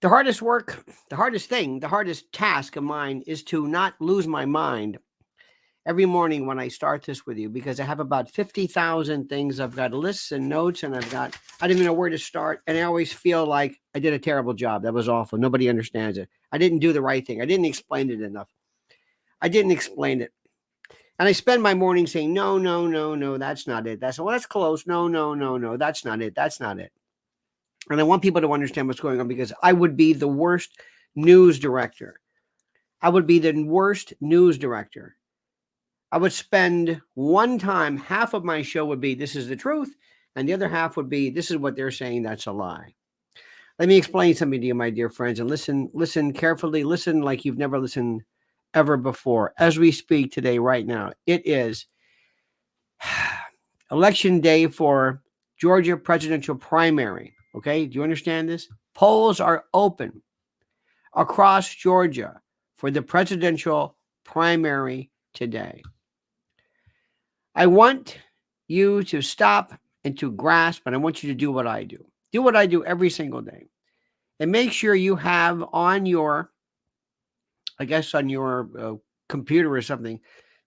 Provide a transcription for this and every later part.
The hardest work, the hardest thing, the hardest task of mine is to not lose my mind every morning when I start this with you, because I have about 50,000 things. I've got lists and notes, and I don't even know where to start. And I always feel like I did a terrible job. That was awful. Nobody understands it. I didn't do the right thing. I didn't explain it enough. I didn't explain it. And I spend my morning saying, no, no, no, no, that's not it. That's close. No, no, no, no, that's not it. That's not it. And I want people to understand what's going on, because I would be the worst news director. I would be the worst news director. I would spend one time, half of my show would be, this is the truth. And the other half would be, this is what they're saying, that's a lie. Let me explain something to you, my dear friends, and listen carefully. Listen like you've never listened ever before. As we speak today, right now, it is election day for Georgia presidential primary. Okay, do you understand this? Polls are open across Georgia for the presidential primary today. I want you to stop and to grasp, and I want you to do what I do. Do what I do every single day. And make sure you have on your, I guess, on your computer or something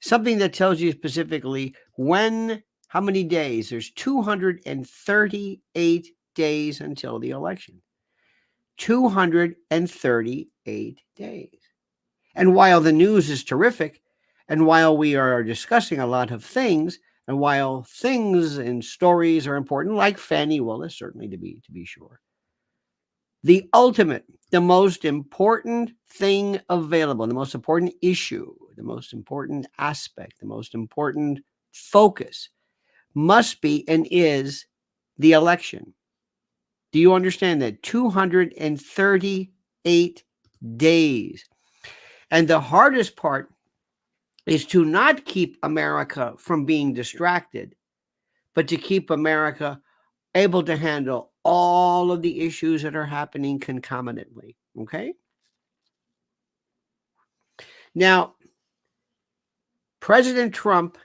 that tells you specifically when, how many days. There's 238 days until the election. 238 days. And while the news is terrific, and while we are discussing a lot of things, and while things and stories are important, like Fani Willis, certainly to be sure, the ultimate, the most important thing available, the most important issue, the most important aspect, the most important focus must be and is the election. Do you understand that? 238 days. And the hardest part is to not keep America from being distracted, but to keep America able to handle all of the issues that are happening concomitantly. Okay? Now, President Trump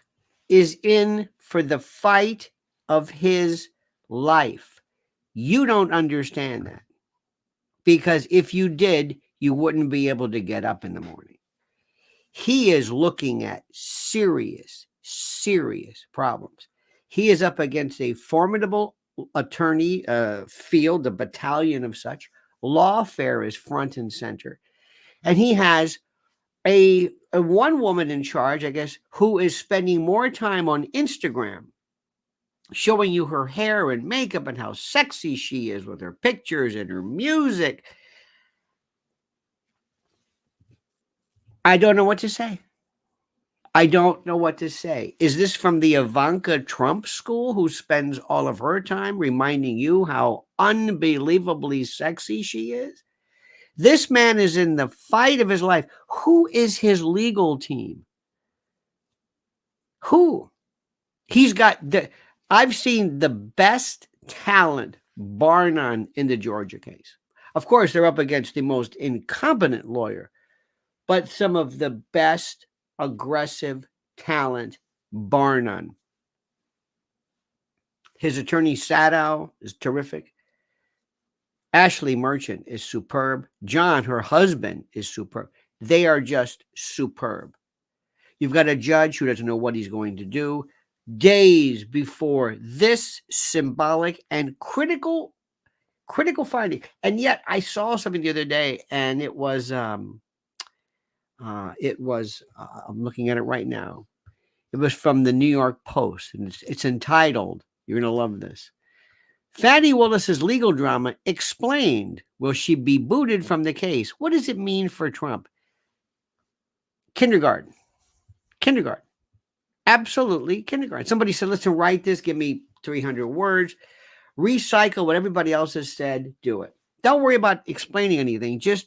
is in for the fight of his life. You don't understand that, because if you did, you wouldn't be able to get up in the morning. He is looking at serious, serious problems. He is up against a formidable attorney field, a battalion of such. Lawfare is front and center. And he has a one woman in charge, I guess, who is spending more time on Instagram showing you her hair and makeup and how sexy she is with her pictures and her music. I don't know what to say. I don't know what to say. Is this from the Ivanka Trump school, who spends all of her time reminding you how unbelievably sexy she is? This man is in the fight of his life. Who is his legal team? Who? I've seen the best talent, bar none, in the Georgia case. Of course, they're up against the most incompetent lawyer, but some of the best aggressive talent, bar none. His attorney, Sadow, is terrific. Ashley Merchant is superb. John, her husband, is superb. They are just superb. You've got a judge who doesn't know what he's going to do. Days before this symbolic and critical finding. And yet I saw something the other day, and it was I'm looking at it right now. It was from the New York Post, and it's entitled, you're going to love this, Fani Willis's legal drama explained. Will she be booted from the case? What does it mean for Trump? Kindergarten. Absolutely kindergarten. Somebody said, listen, write this, give me 300 words, recycle what everybody else has said, do it. Don't worry about explaining anything. Just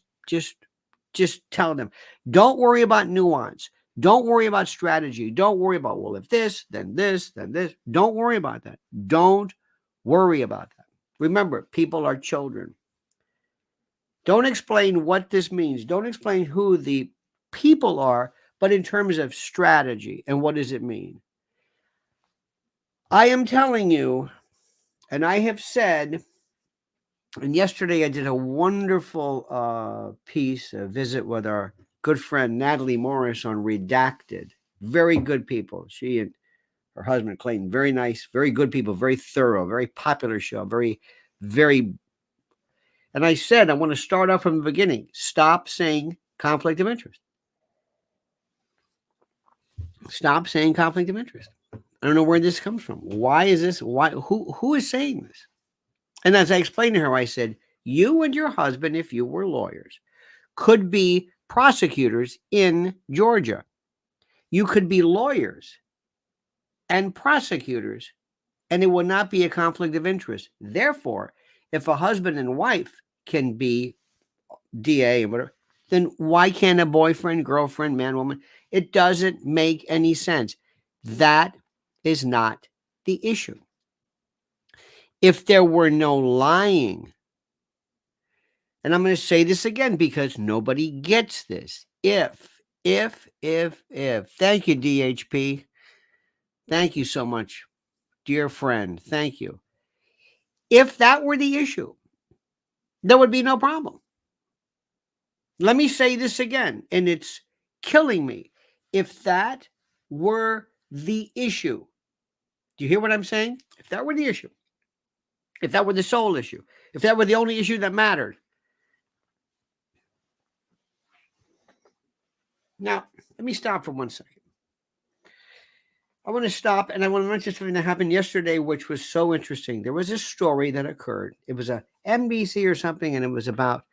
tell them. Don't worry about nuance. Don't worry about strategy. Don't worry about, well, if this, then this, then this. Don't worry about that. Don't worry about that. Remember, people are children. Don't explain what this means. Don't explain who the people are, but in terms of strategy and what does it mean. I am telling you, and I have said And yesterday I did a wonderful a visit with our good friend Natalie Morris on Redacted. Very good people. She and her husband Clayton, very nice, very good people, very thorough, very popular show, very. And I said, I want to start off from the beginning. Stop saying conflict of interest. Stop saying conflict of interest. I don't know where this comes from. Why is this? Why? Who is saying this? And as I explained to her, I said, you and your husband, if you were lawyers, could be prosecutors in Georgia. You could be lawyers and prosecutors, and it will not be a conflict of interest. Therefore, if a husband and wife can be DA and whatever, then why can't a boyfriend, girlfriend, man, woman? It doesn't make any sense. That is not the issue. If there were no lying, and I'm going to say this again because nobody gets this. If, thank you, DHP. Thank you so much, dear friend. Thank you. If that were the issue, there would be no problem. Let me say this again, and it's killing me. If that were the issue, do you hear what I'm saying? If that were the issue, if that were the sole issue, if that were the only issue that mattered. Now, let me stop for 1 second. I want to stop and I want to mention something that happened yesterday, which was so interesting. There was a story that occurred. It was a NBC or something, and it was about,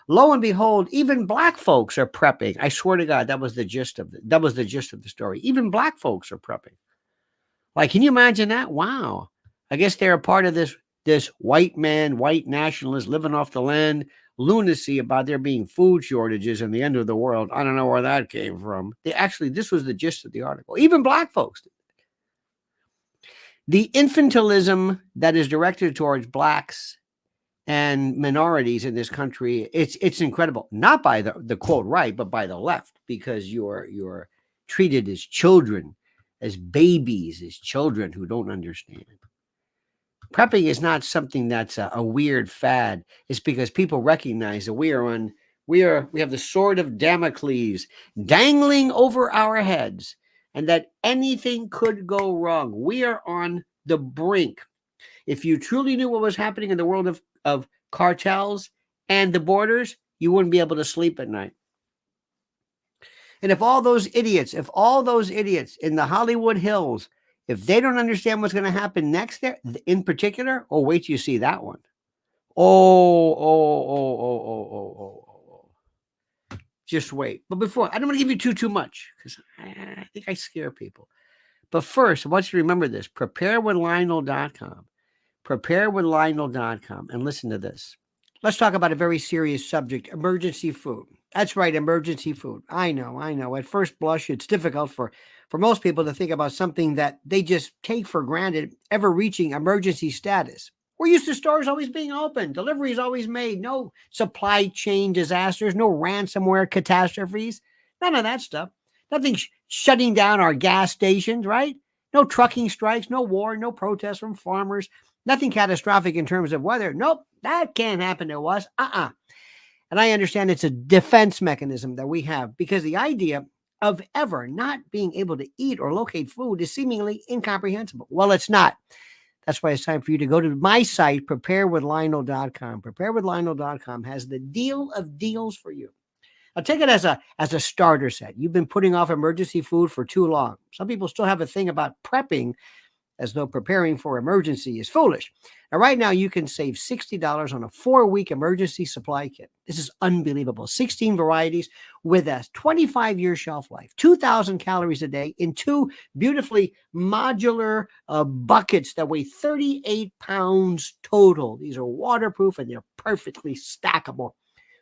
lo and behold, even black folks are prepping. I swear to God, that was the gist of the story. Even black folks are prepping. Like, can you imagine that? Wow. I guess they're a part of this white man, white nationalist living off the land lunacy about there being food shortages and the end of the world. I don't know where that came from. This was the gist of the article. Even black folks did. The infantilism that is directed towards blacks and minorities in this country, it's incredible. Not by the quote right, but by the left, because you're treated as children, as babies, as children who don't understand. Prepping is not something that's a weird fad. It's because people recognize that we have the sword of Damocles dangling over our heads, and that anything could go wrong. We are on the brink. If you truly knew what was happening in the world of cartels and the borders, you wouldn't be able to sleep at night. And if all those idiots in the Hollywood Hills, if they don't understand what's going to happen next there, in particular, wait till you see that one. Just wait. But before, I don't want to give you too much, because I think I scare people. But first, I want you to remember this. Preparedwithlionel.com. Preparedwithlionel.com. And listen to this. Let's talk about a very serious subject, emergency food. That's right, emergency food. I know. At first blush, it's difficult for most people to think about something that they just take for granted ever reaching emergency status. We're used to stores always being open, deliveries always made, no supply chain disasters, no ransomware catastrophes, none of that stuff. Nothing shutting down our gas stations, right? No trucking strikes, no war, no protests from farmers, nothing catastrophic in terms of weather. Nope, that can't happen to us. And I understand it's a defense mechanism that we have, because the idea of ever not being able to eat or locate food is seemingly incomprehensible. Well, it's not. That's why it's time for you to go to my site, preparedwithlionel.com. Preparedwithlionel.com has the deal of deals for you. Now, take it as a starter set. You've been putting off emergency food for too long. Some people still have a thing about prepping as though preparing for emergency is foolish. Now, right now, you can save $60 on a 4-week emergency supply kit. This is unbelievable. 16 varieties with a 25-year shelf life, 2,000 calories a day in 2 beautifully modular buckets that weigh 38 pounds total. These are waterproof and they're perfectly stackable.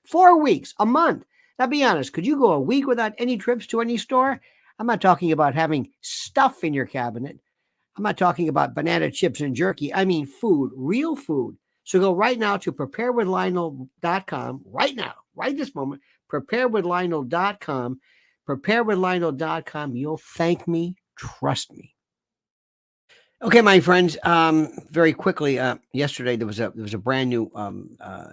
4 weeks, a month. Now, be honest, could you go a week without any trips to any store? I'm not talking about having stuff in your cabinet. I'm not talking about banana chips and jerky. I mean food, real food. So go right now to preparedwithlionel.com, right now, right this moment, preparedwithlionel.com, preparedwithlionel.com. You'll thank me. Trust me. Okay, my friends. Very quickly. Yesterday there was a brand new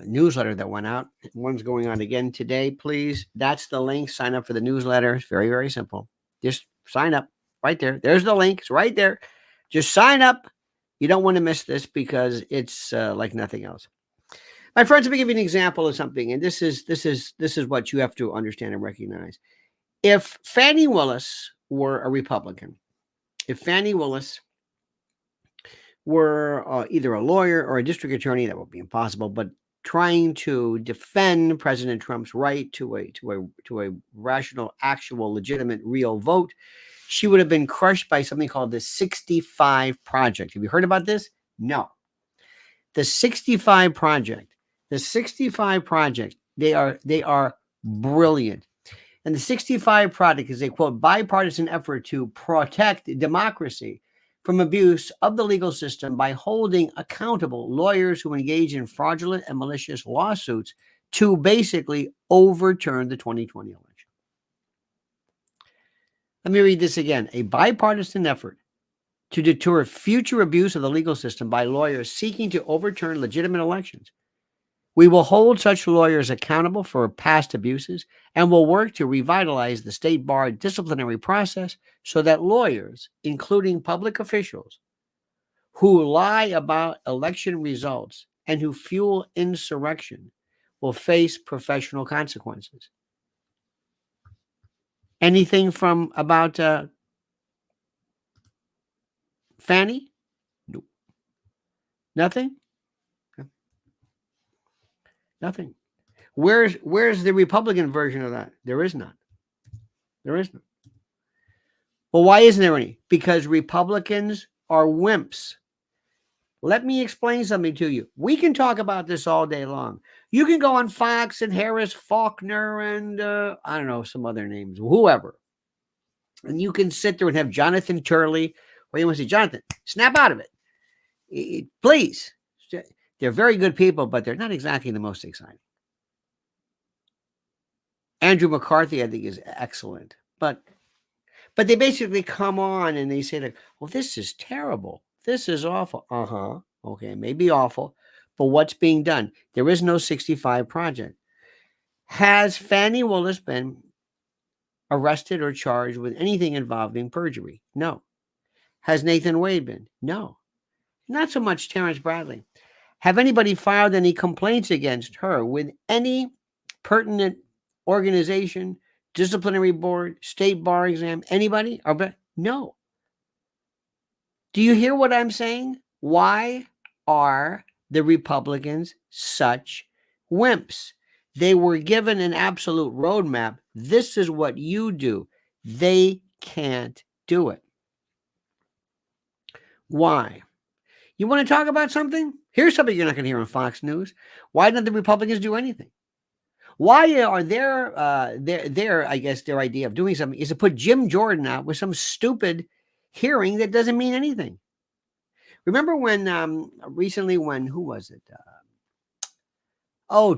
newsletter that went out. One's going on again today. Please, that's the link. Sign up for the newsletter. It's very, very simple. Just sign up right there. There's the link. It's right there. Just sign up. You don't want to miss this because it's like nothing else. My friends, let me give you an example of something, and this is what you have to understand and recognize. If Fani Willis were a Republican, if Fani Willis were either a lawyer or a district attorney, that would be impossible, but trying to defend President Trump's right to a rational, actual, legitimate, real vote, she would have been crushed by something called the 65 Project. Have you heard about this? No. The 65 Project. The 65 Project. They are brilliant. And the 65 Project is a, quote, bipartisan effort to protect democracy from abuse of the legal system by holding accountable lawyers who engage in fraudulent and malicious lawsuits to basically overturn the 2020 election. Let me read this again. A bipartisan effort to deter future abuse of the legal system by lawyers seeking to overturn legitimate elections. We will hold such lawyers accountable for past abuses and will work to revitalize the state bar disciplinary process so that lawyers, including public officials, who lie about election results and who fuel insurrection, will face professional consequences. Anything from about Fani? Nope. Nothing? Nothing. Where's the Republican version of that? There is none. There is none. Well, why isn't there any? Because Republicans are wimps. Let me explain something to you. We can talk about this all day long. You can go on Fox and Harris Faulkner and I don't know, some other names, whoever. And you can sit there and have Jonathan Turley, or you want to say, Jonathan, snap out of it. Please. They're very good people, but they're not exactly the most exciting. Andrew McCarthy, I think, is excellent. But they basically come on and they say, like, well, this is terrible. This is awful. Uh-huh. Okay, maybe awful. But what's being done? There is no 65 Project. Has Fani Willis been arrested or charged with anything involving perjury? No. Has Nathan Wade been? No. Not so much Terrence Bradley. Have anybody filed any complaints against her with any pertinent organization, disciplinary board, state bar exam? Anybody? No. Do you hear what I'm saying? Why are the Republicans such wimps? They were given an absolute roadmap. This is what you do. They can't do it. Why? You want to talk about something? Here's something you're not going to hear on Fox News. Why don't the Republicans do anything? Why are their I guess their idea of doing something is to put Jim Jordan out with some stupid hearing that doesn't mean anything. Remember when recently when who was it?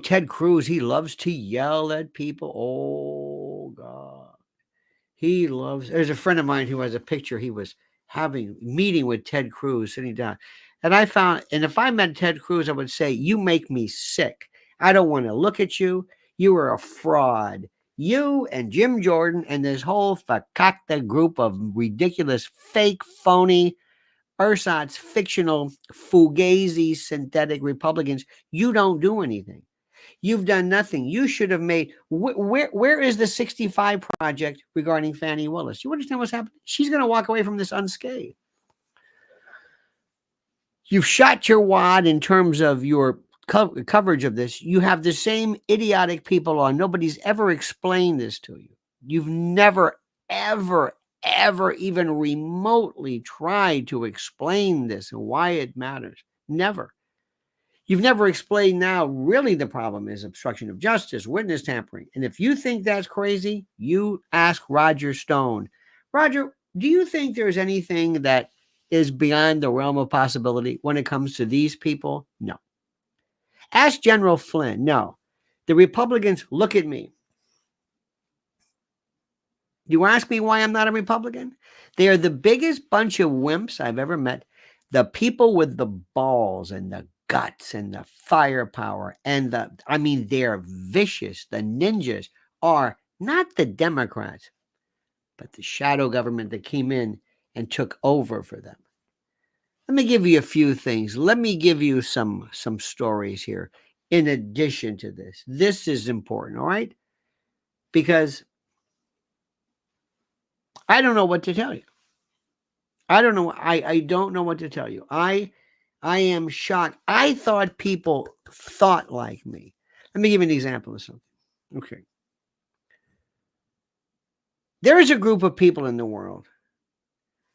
Ted Cruz. He loves to yell at people. Oh God, he loves. There's a friend of mine who has a picture. He was meeting with Ted Cruz, sitting down, and if I met Ted Cruz, I would say, "You make me sick. I don't want to look at you. You are a fraud. You and Jim Jordan and this whole fakakta group of ridiculous, fake, phony, ersatz, fictional, fugazi, synthetic Republicans, you don't do anything. You've done nothing. You should have made... Where is the 65 Project regarding Fani Willis? You understand what's happening? She's going to walk away from this unscathed. You've shot your wad in terms of your coverage of this. You have the same idiotic people on. Nobody's ever explained this to you. You've never, ever even remotely tried to explain this and why it matters. Never. You've never explained now really the problem is obstruction of justice, witness tampering. And if you think that's crazy, you ask Roger Stone. Roger, do you think there's anything that is beyond the realm of possibility when it comes to these people? No. Ask General Flynn. No. The Republicans, look at me. You ask me why I'm not a Republican? They are the biggest bunch of wimps I've ever met. The people with the balls and the guts and the firepower and they're vicious. The ninjas are not the Democrats, but the shadow government that came in and took over for them. Let me give you a few things. Let me give you some stories here in addition to this. This is important, all right? Because I don't know what to tell you. I don't know. I don't know what to tell you. I am shocked. I thought people thought like me. Let me give you an example of something. Okay. There is a group of people in the world,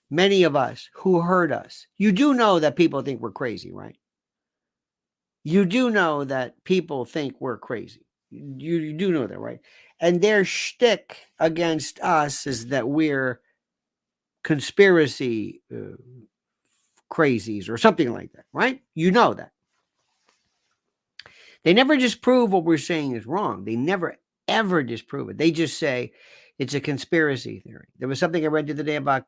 many of us, who hurt us. You do know that people think we're crazy, right? You do know that people think we're crazy. You do know that, right? And their shtick against us is that we're conspiracy crazies or something like that, right? You know that. They never disprove what we're saying is wrong. They never, ever disprove it. They just say it's a conspiracy theory. There was something I read the other day about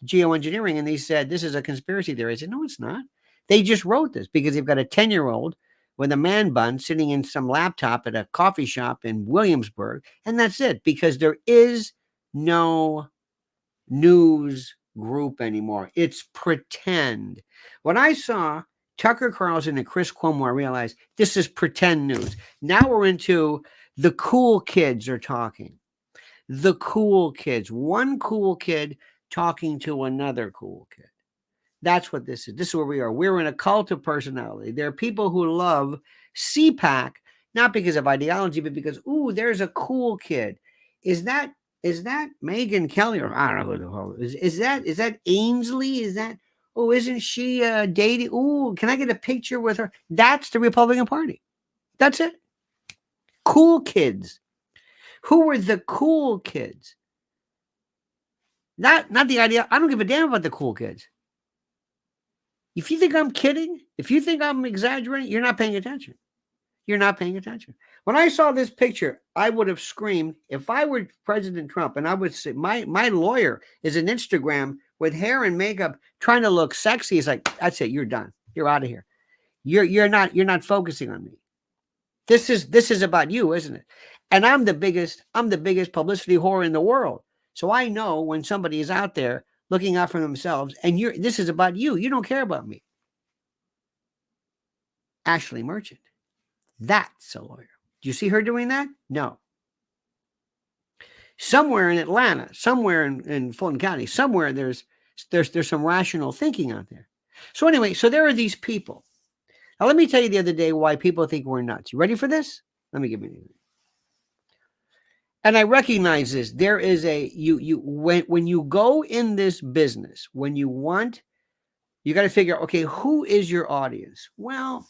geoengineering, and they said this is a conspiracy theory. I said, no, it's not. They just wrote this because they've got a 10-year-old with a man bun sitting in some laptop at a coffee shop in Williamsburg, and that's it, because there is no news group anymore. It's pretend. When I saw Tucker Carlson and Chris Cuomo, I realized this is pretend news. Now we're into the cool kids are talking. The cool kids. One cool kid talking to another cool kid. That's what this is. This is where we are. We're in a cult of personality. There are people who love CPAC, not because of ideology, but because, ooh, there's a cool kid. Is that Megyn Kelly, or I don't know who the hell is that Ainsley? Is that, oh, isn't she dating? Oh, can I get a picture with her? That's the Republican Party. That's it. Cool kids. Who were the cool kids? Not the idea. I don't give a damn about the cool kids. If you think I'm kidding, if you think I'm exaggerating, you're not paying attention. You're not paying attention. When I saw this picture, I would have screamed if I were President Trump, and I would say, my lawyer is an Instagram with hair and makeup trying to look sexy. It's like, that's it. You're done. You're out of here. You're not focusing on me. This is about you, isn't it? And I'm the biggest publicity whore in the world. So I know when somebody is out there looking out for themselves, and this is about you. You don't care about me. Ashley Merchant. That's a lawyer. Do you see her doing that? No. Somewhere in Atlanta, somewhere in Fulton County, somewhere there's some rational thinking out there. So anyway, so there are these people. Now let me tell you the other day why people think we're nuts. You ready for this? Let me give you. And I recognize this. There is when you go in this business, when you got to figure out, okay, who is your audience? Well,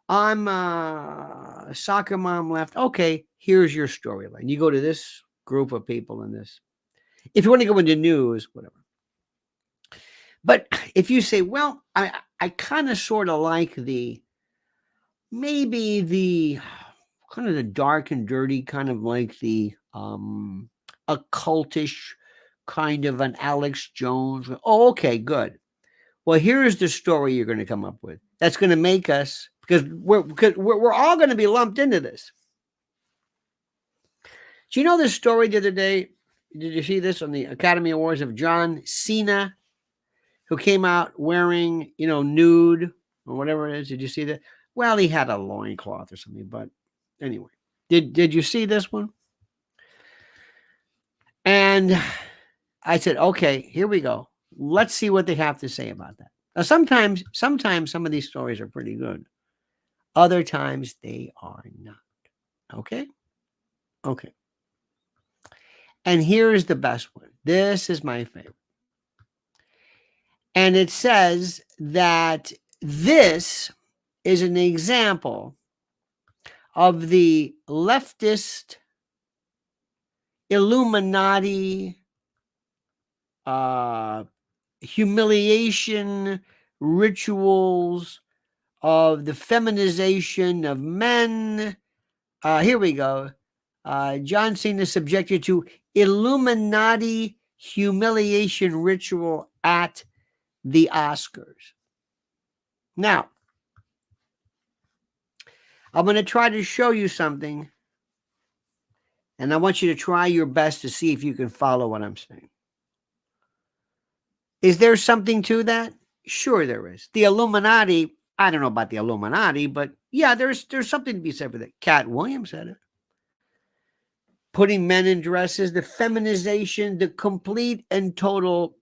I'm a soccer mom left. Okay, here's your storyline. You go to this group of people in this. If you want to go into news, whatever. But if you say, well, I kind of sort of like maybe the kind of the dark and dirty, kind of like the occultish kind of an Alex Jones. Oh, okay, good. Well, here's the story you're going to come up with. That's going to make us, because we're all going to be lumped into this. Do you know this story the other day? Did you see this on the Academy Awards of John Cena, who came out wearing, nude or whatever it is? Did you see that? Well, he had a loincloth or something, but anyway. Did you see this one? And I said, okay, here we go. Let's see what they have to say about that. Now, sometimes some of these stories are pretty good. Other times they are not. Okay? Okay. And here's the best one. This is my favorite. And it says that this is an example of the leftist Illuminati humiliation rituals of the feminization of men. Here we go. John Cena subjected to Illuminati humiliation ritual at the Oscars. Now, I'm going to try to show you something, and I want you to try your best to see if you can follow what I'm saying. Is there something to that? Sure there is. The Illuminati, I don't know about the Illuminati, but yeah, there's something to be said for that. Cat Williams said it. Putting men in dresses, the feminization, the complete and total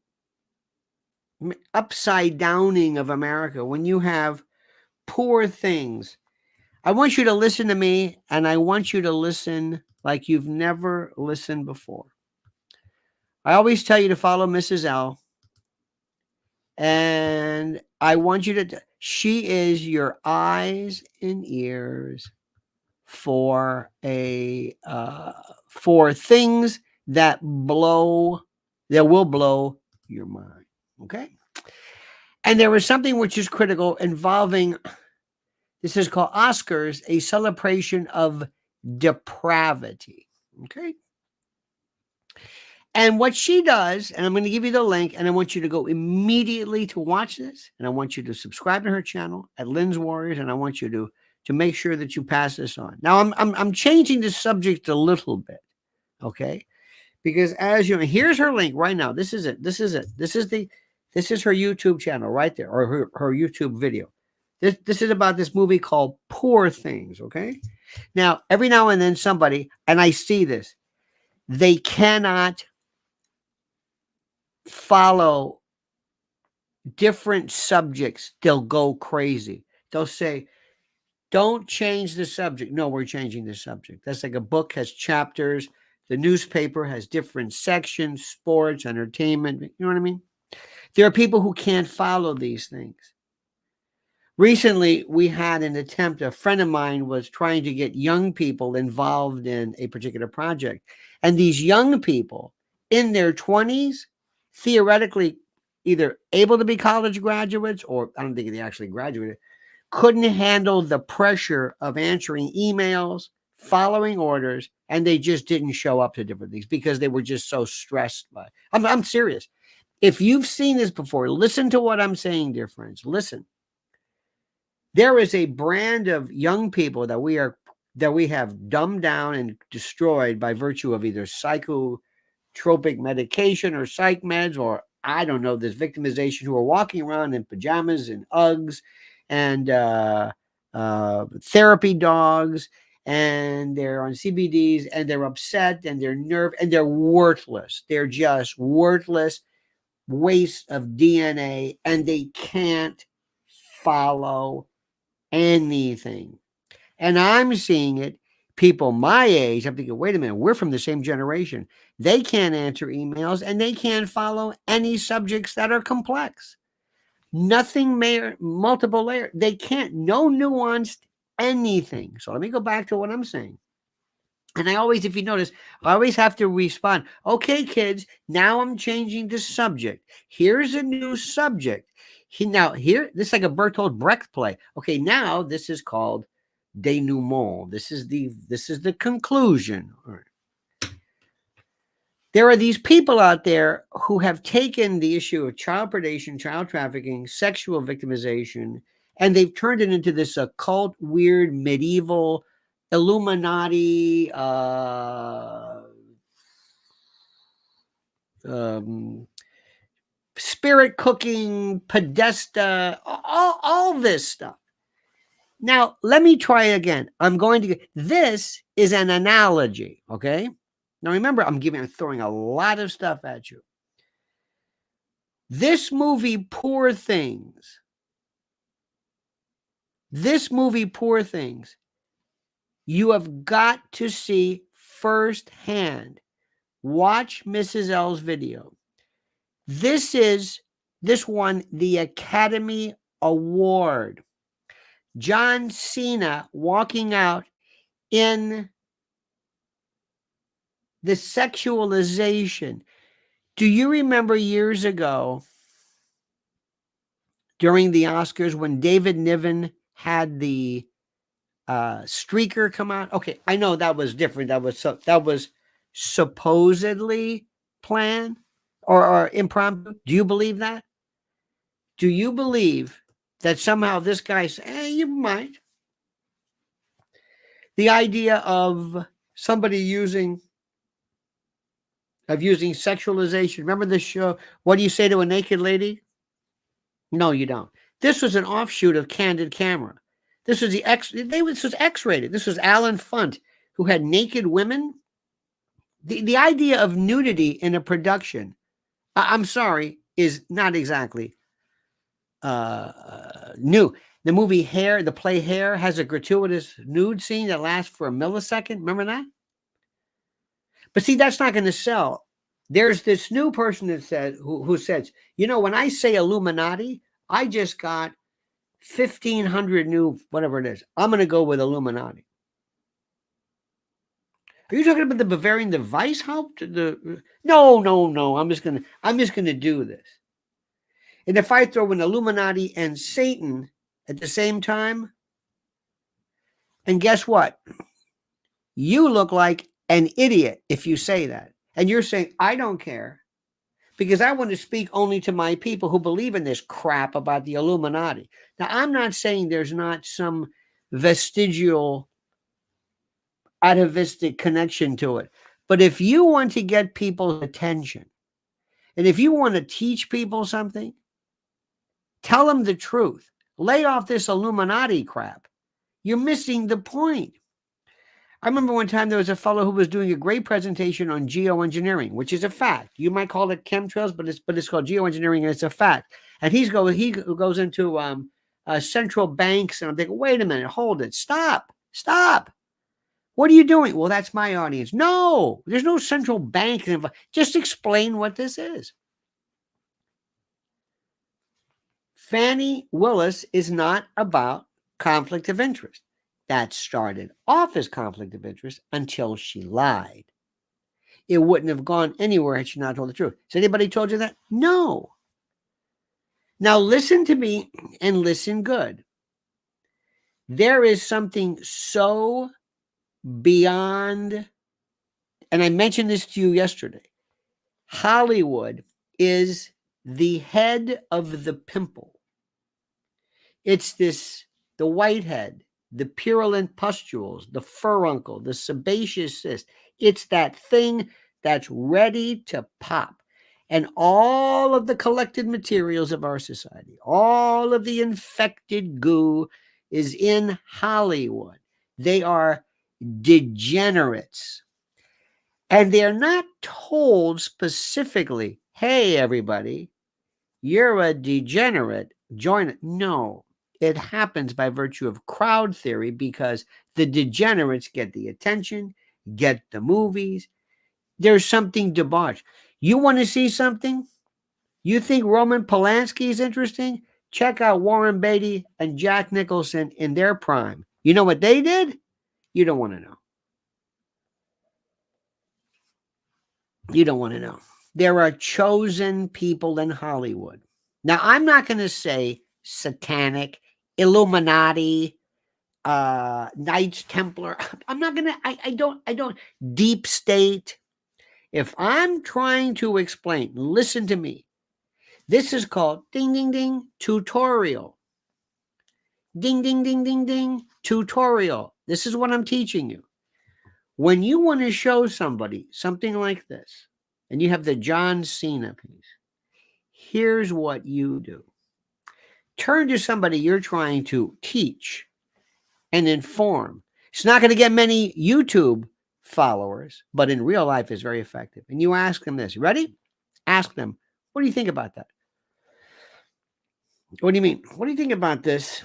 upside downing of America. When you have poor things, I want you to listen to me, and I want you to listen like you've never listened before. I always tell you to follow Mrs. L. And I want you to, she is your eyes and ears for for things that will blow your mind. Okay. And there was something which is critical involving, this is called Oscars, a celebration of depravity. Okay. And what she does, and I'm going to give you the link, and I want you to go immediately to watch this, and I want you to subscribe to her channel at Lynn's Warriors, and I want you to make sure that you pass this on. Now, I'm changing the subject a little bit, okay? Because as you know, here's her link right now. This is it. This is it. This is her YouTube channel right there, or her YouTube video. This is about this movie called Poor Things, okay? Now, every now and then somebody, and I see this, they cannot follow different subjects. They'll go crazy. They'll say, don't change the subject. No, we're changing the subject. That's like a book has chapters. The newspaper has different sections, sports, entertainment. You know what I mean? There are people who can't follow these things. Recently, we had an attempt, a friend of mine was trying to get young people involved in a particular project. And these young people in their 20s, theoretically either able to be college graduates, or I don't think they actually graduated, couldn't handle the pressure of answering emails, following orders, and they just didn't show up to different things because they were just so stressed by it. I'm serious. If you've seen this before, listen to what I'm saying, dear friends. Listen. There is a brand of young people that we have dumbed down and destroyed by virtue of either psychotropic medication or psych meds, or I don't know, this victimization, who are walking around in pajamas and Uggs and therapy dogs, and they're on CBDs, and they're upset, and they're nervous, and they're worthless. They're just worthless waste of DNA, and they can't follow anything. And I'm seeing it, people my age, I'm thinking, wait a minute, we're from the same generation. They can't answer emails, and they can't follow any subjects that are complex. Nothing multiple layer. They can't, no nuanced anything. So let me go back to what I'm saying. And I always, if you notice, I always have to respond. Okay, kids, now I'm changing the subject. Here's a new subject. This is like a Bertolt Brecht play. Okay, now this is called denouement. This is the conclusion. There are these people out there who have taken the issue of child predation, child trafficking, sexual victimization, and they've turned it into this occult, weird, medieval, Illuminati, spirit cooking, Podesta, all this stuff. Now, let me try again. This is an analogy, okay? Now, remember, I'm throwing a lot of stuff at you. This movie, Poor Things, you have got to see firsthand. Watch Mrs. L's video. This won the Academy Award. John Cena walking out in the sexualization. Do you remember years ago during the Oscars when David Niven had the streaker come out? Okay, I know that was different. That was supposedly planned or impromptu. Do you believe that? Do you believe that somehow this guy said, you might? The idea of somebody using sexualization. Remember the show, What Do You Say to a Naked Lady? No, you don't. This was an offshoot of Candid Camera. This was this was X-rated. This was Alan Funt, who had naked women. The idea of nudity in a production, I'm sorry, is not exactly new. The movie Hair, the play Hair, has a gratuitous nude scene that lasts for a millisecond. Remember that? But see, that's not going to sell. There's this new person that says, who says, when I say Illuminati, I just got 1,500 new, whatever it is. I'm going to go with Illuminati. Are you talking about the Bavarian device? No. I'm just gonna do this. And if I throw in Illuminati and Satan at the same time, and guess what? You look like an idiot if you say that. And you're saying, I don't care, because I want to speak only to my people who believe in this crap about the Illuminati. Now, I'm not saying there's not some vestigial atavistic connection to it. But if you want to get people's attention, and if you want to teach people something, tell them the truth. Lay off this Illuminati crap. You're missing the point. I remember one time there was a fellow who was doing a great presentation on geoengineering, which is a fact. You might call it chemtrails, but it's called geoengineering, and it's a fact. And he goes into central banks, and I'm thinking, wait a minute, hold it, stop. What are you doing? Well, that's my audience. No, there's no central bank. Just explain what this is. Fani Willis is not about conflict of interest. That started off as conflict of interest until she lied. It wouldn't have gone anywhere had she not told the truth. Has anybody told you that? No. Now listen to me and listen good. There is something so beyond, and I mentioned this to you yesterday, Hollywood is the head of the pimple. It's the whitehead, the purulent pustules, the furuncle, the sebaceous cyst. It's that thing that's ready to pop. And all of the collected materials of our society, all of the infected goo is in Hollywood. They are degenerates. And they're not told specifically, hey, everybody, you're a degenerate, join it. No, it happens by virtue of crowd theory, because the degenerates get the attention, get the movies. There's something debauched. You want to see something? You think Roman Polanski is interesting? Check out Warren Beatty and Jack Nicholson in their prime. You know what they did? You don't want to know. You don't want to know. There are chosen people in Hollywood. Now, I'm not going to say satanic, Illuminati, Knights Templar. I'm not going to, I don't, deep state. If I'm trying to explain, listen to me. This is called ding, ding, ding, tutorial. Ding, ding, ding, ding, ding, tutorial. This is what I'm teaching you. When you want to show somebody something like this, and you have the John Cena piece, here's what you do. Turn to somebody you're trying to teach and inform. It's not going to get many YouTube followers, but in real life is very effective. And you ask them this. You ready? Ask them, what do you think about that? What do you mean? What do you think about this?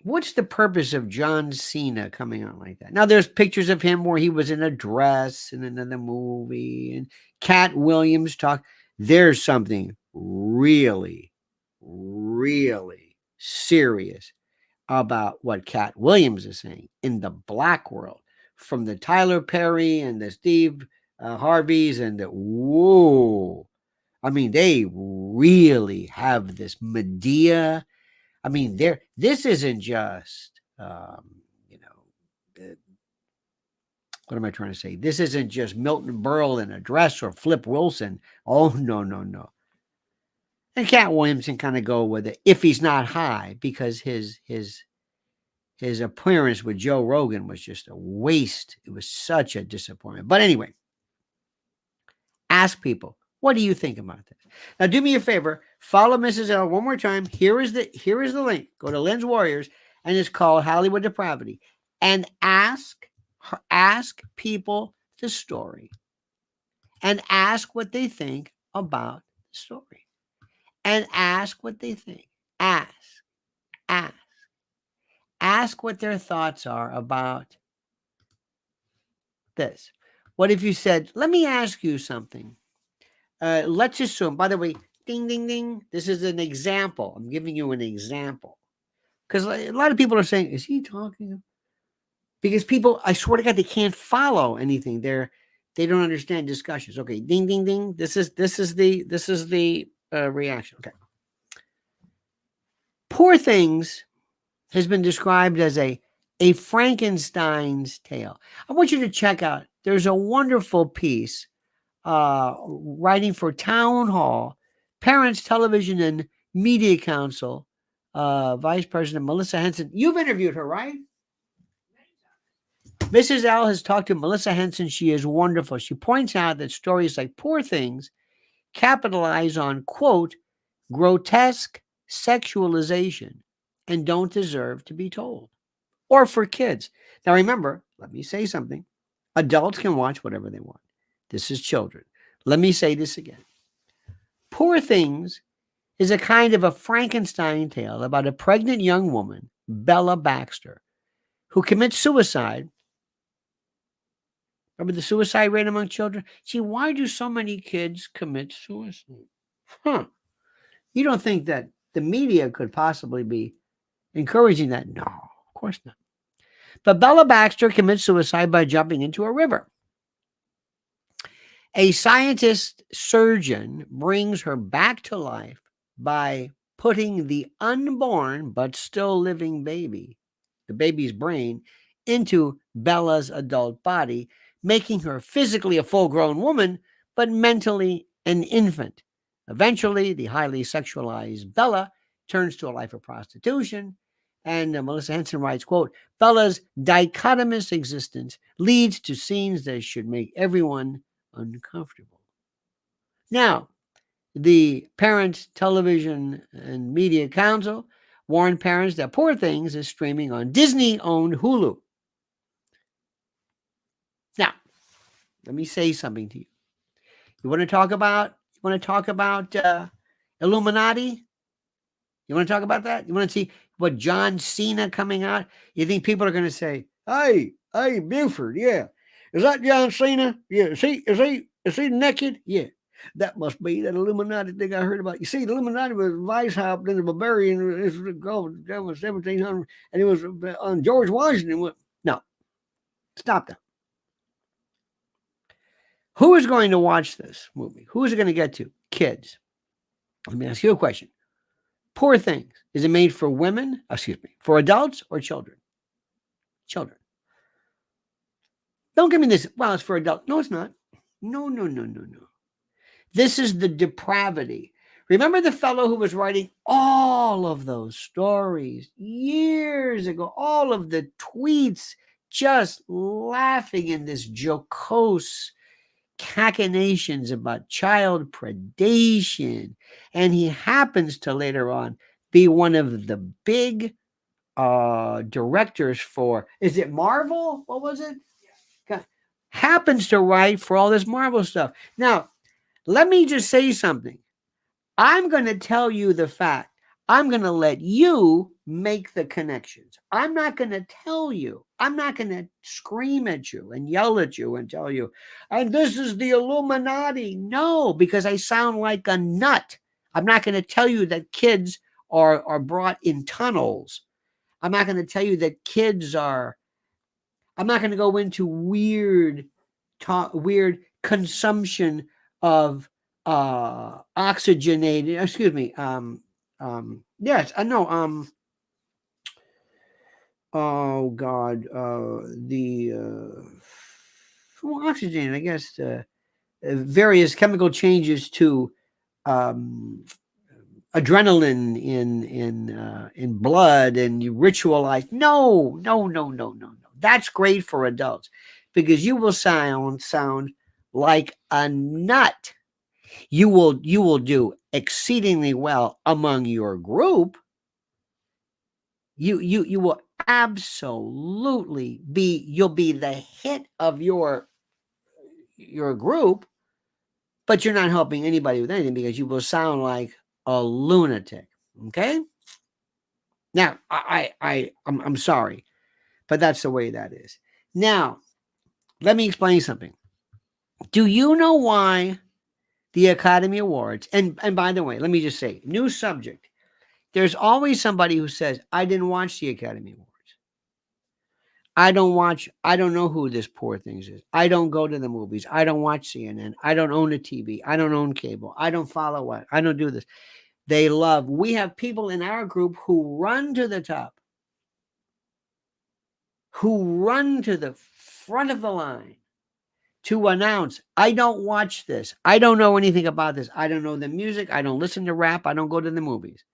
What's the purpose of John Cena coming out like that? Now, there's pictures of him where he was in a dress in another movie, and Cat Williams talk. There's something really, really serious about what Cat Williams is saying in the black world, from the Tyler Perry and the Steve Harveys and the whoa. I mean, they really have this Medea. I mean, this isn't just, what am I trying to say? This isn't just Milton Berle in a dress or Flip Wilson. Oh, no. And Cat Williamson kind of go with it if he's not high, because his appearance with Joe Rogan was just a waste. It was such a disappointment. But anyway, ask people, what do you think about this? Now, do me a favor, follow Mrs. L one more time. Here is the link. Go to Lens Warriors, and it's called Hollywood Depravity, and ask people the story, and ask what they think about the story, and ask what they think. Ask what their thoughts are about this. What if you said, let me ask you something? Let's assume, by the way, ding, ding, ding. This is an example. I'm giving you an example. Because a lot of people are saying, is he talking? Because people, I swear to God, they can't follow anything. They don't understand discussions. Okay, ding, ding, ding. This is the reaction. Okay. Poor Things has been described as a Frankenstein's tale. I want you to check out. There's a wonderful piece writing for Town Hall, Parents Television and Media Council, Vice President Melissa Henson. You've interviewed her, right? Mrs. L has talked to Melissa Henson. She is wonderful. She points out that stories like Poor Things capitalize on, quote, grotesque sexualization and don't deserve to be told. Or for kids. Now remember, let me say something. Adults can watch whatever they want. This is children. Let me say this again. Poor Things is a kind of a Frankenstein tale about a pregnant young woman, Bella Baxter, who commits suicide. Remember the suicide rate among children? See, why do so many kids commit suicide? You don't think that the media could possibly be encouraging that? No, of course not. But Bella Baxter commits suicide by jumping into a river. A scientist surgeon brings her back to life by putting the unborn but still living baby, the baby's brain, into Bella's adult body, making her physically a full-grown woman, but mentally an infant. Eventually, the highly sexualized Bella turns to a life of prostitution. And Melissa Henson writes, quote, Bella's dichotomous existence leads to scenes that should make everyone uncomfortable. Now, the Parent Television and Media Council warned parents that Poor Things is streaming on Disney-owned Hulu. Now, let me say something to you. You want to talk about Illuminati? You want to talk about that? You want to see what John Cena coming out? You think people are going to say, hey, Buford, yeah. Is that John Cena? Yeah. Is he naked? Yeah. That must be that Illuminati thing I heard about. You see, the Illuminati was Weishaupt in the Bavarian, that was 1700, and it was on George Washington. No, stop that. Who is going to watch this movie? Who is it going to get to? Kids. Let me ask you a question. Poor Things. Is it made for women? For adults or children? Children. Don't give me this. Well, it's for adults. No, it's not. No. This is the depravity. Remember the fellow who was writing all of those stories years ago, all of the tweets, just laughing in this jocose cachinnations about child predation. And he happens to later on be one of the big directors for, is it Marvel? What was it? Yeah. Happens to write for all this Marvel stuff. Now, let me just say something. I'm going to tell you the fact. I'm going to let you make the connections. I'm not going to tell you. I'm not going to scream at you and yell at you and tell you, and this is the Illuminati. No, because I sound like a nut. I'm not going to tell you that kids are brought in tunnels. I'm not going to tell you that I'm not going to go into weird consumption of oxygenated, yes, I know. Oh God, oxygen, I guess, various chemical changes to adrenaline in blood and you ritualize. No. That's great for adults because you will sound like a nut. You will do exceedingly well among your group. You will absolutely you'll be the hit of your group, but you're not helping anybody with anything because you will sound like a lunatic. Okay? Now, I'm sorry, but that's the way that is. Now, let me explain something. Do you know why the Academy Awards, and by the way, let me just say, new subject. There's always somebody who says, I didn't watch the Academy Awards. I don't know who this poor thing is. I don't go to the movies. I don't watch CNN. I don't own a TV. I don't own cable. I don't follow what. I don't do this. We have people in our group who run to the top, who run to the front of the line to announce, I don't watch this. I don't know anything about this. I don't know the music. I don't listen to rap. I don't go to the movies.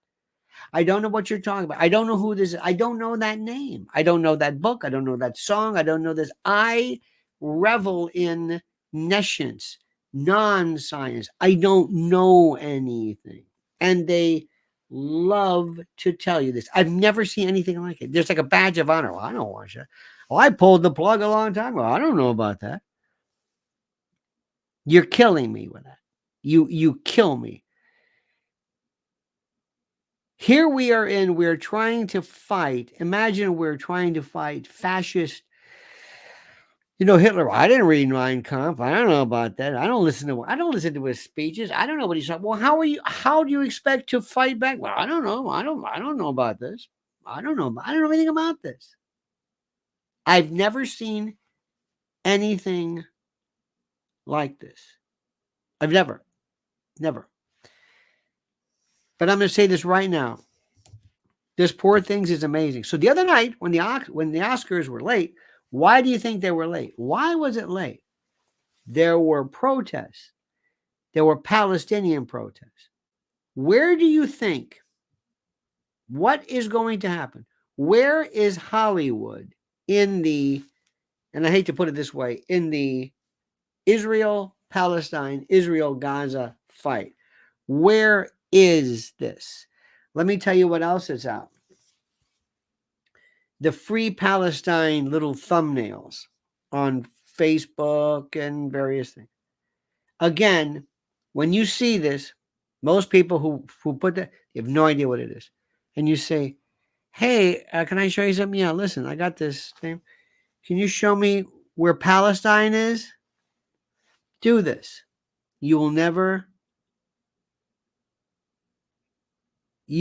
I don't know what you're talking about. I don't know who this is. I don't know that name. I don't know that book. I don't know that song. I don't know this. I revel in nescience, non-science. I don't know anything. And they love to tell you this. I've never seen anything like it. There's like a badge of honor. Well, I don't watch that. Well, I pulled the plug a long time ago. I don't know about that. You're killing me with that. You kill me. Here we're trying to fight. Imagine we're trying to fight fascist. Hitler. I didn't read Mein Kampf. I don't know about that. I don't listen to his speeches. I don't know what he's talking. Well, how do you expect to fight back? Well, I don't know. I don't know about this. I don't know anything about this. I've never seen anything like this. I've never. But I'm going to say this right now. This Poor Things is amazing. So the other night when the Oscars were late, why do you think they were late? Why was it late? There were protests. There were Palestinian protests. Where do you think? What is going to happen? Where is Hollywood and I hate to put it this way, in the Israel-Palestine, Israel-Gaza fight? Where is this? Let me tell you what else is out. The Free Palestine little thumbnails on Facebook and various things. Again, when you see this, most people who put that, you have no idea what it is. And you say, hey, can I show you something? Yeah, listen, I got this thing. Can you show me where Palestine is? Do this. You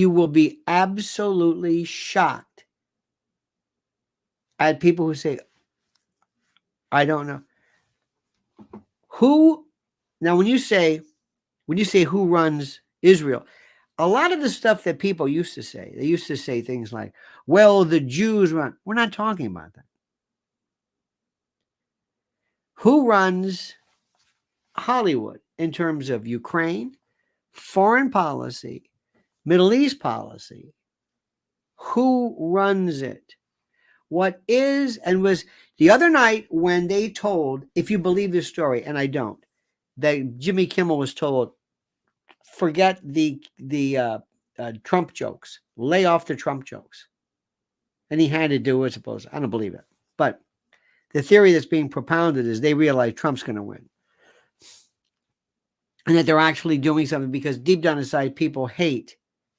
will be absolutely shocked at people who say, I don't know. Now when you say who runs Israel, a lot of the stuff that people used to say, they used to say things like, well, the Jews run. We're not talking about that. Who runs Hollywood in terms of Ukraine, foreign policy, Middle East policy? Who runs it? What is and was the other night when they told, if you believe this story, and I don't, that Jimmy Kimmel was told, forget the Trump jokes, lay off the Trump jokes. And he had to do it, suppose. I don't believe it. But the theory that's being propounded is they realize Trump's going to win. And that they're actually doing something because deep down inside, people hate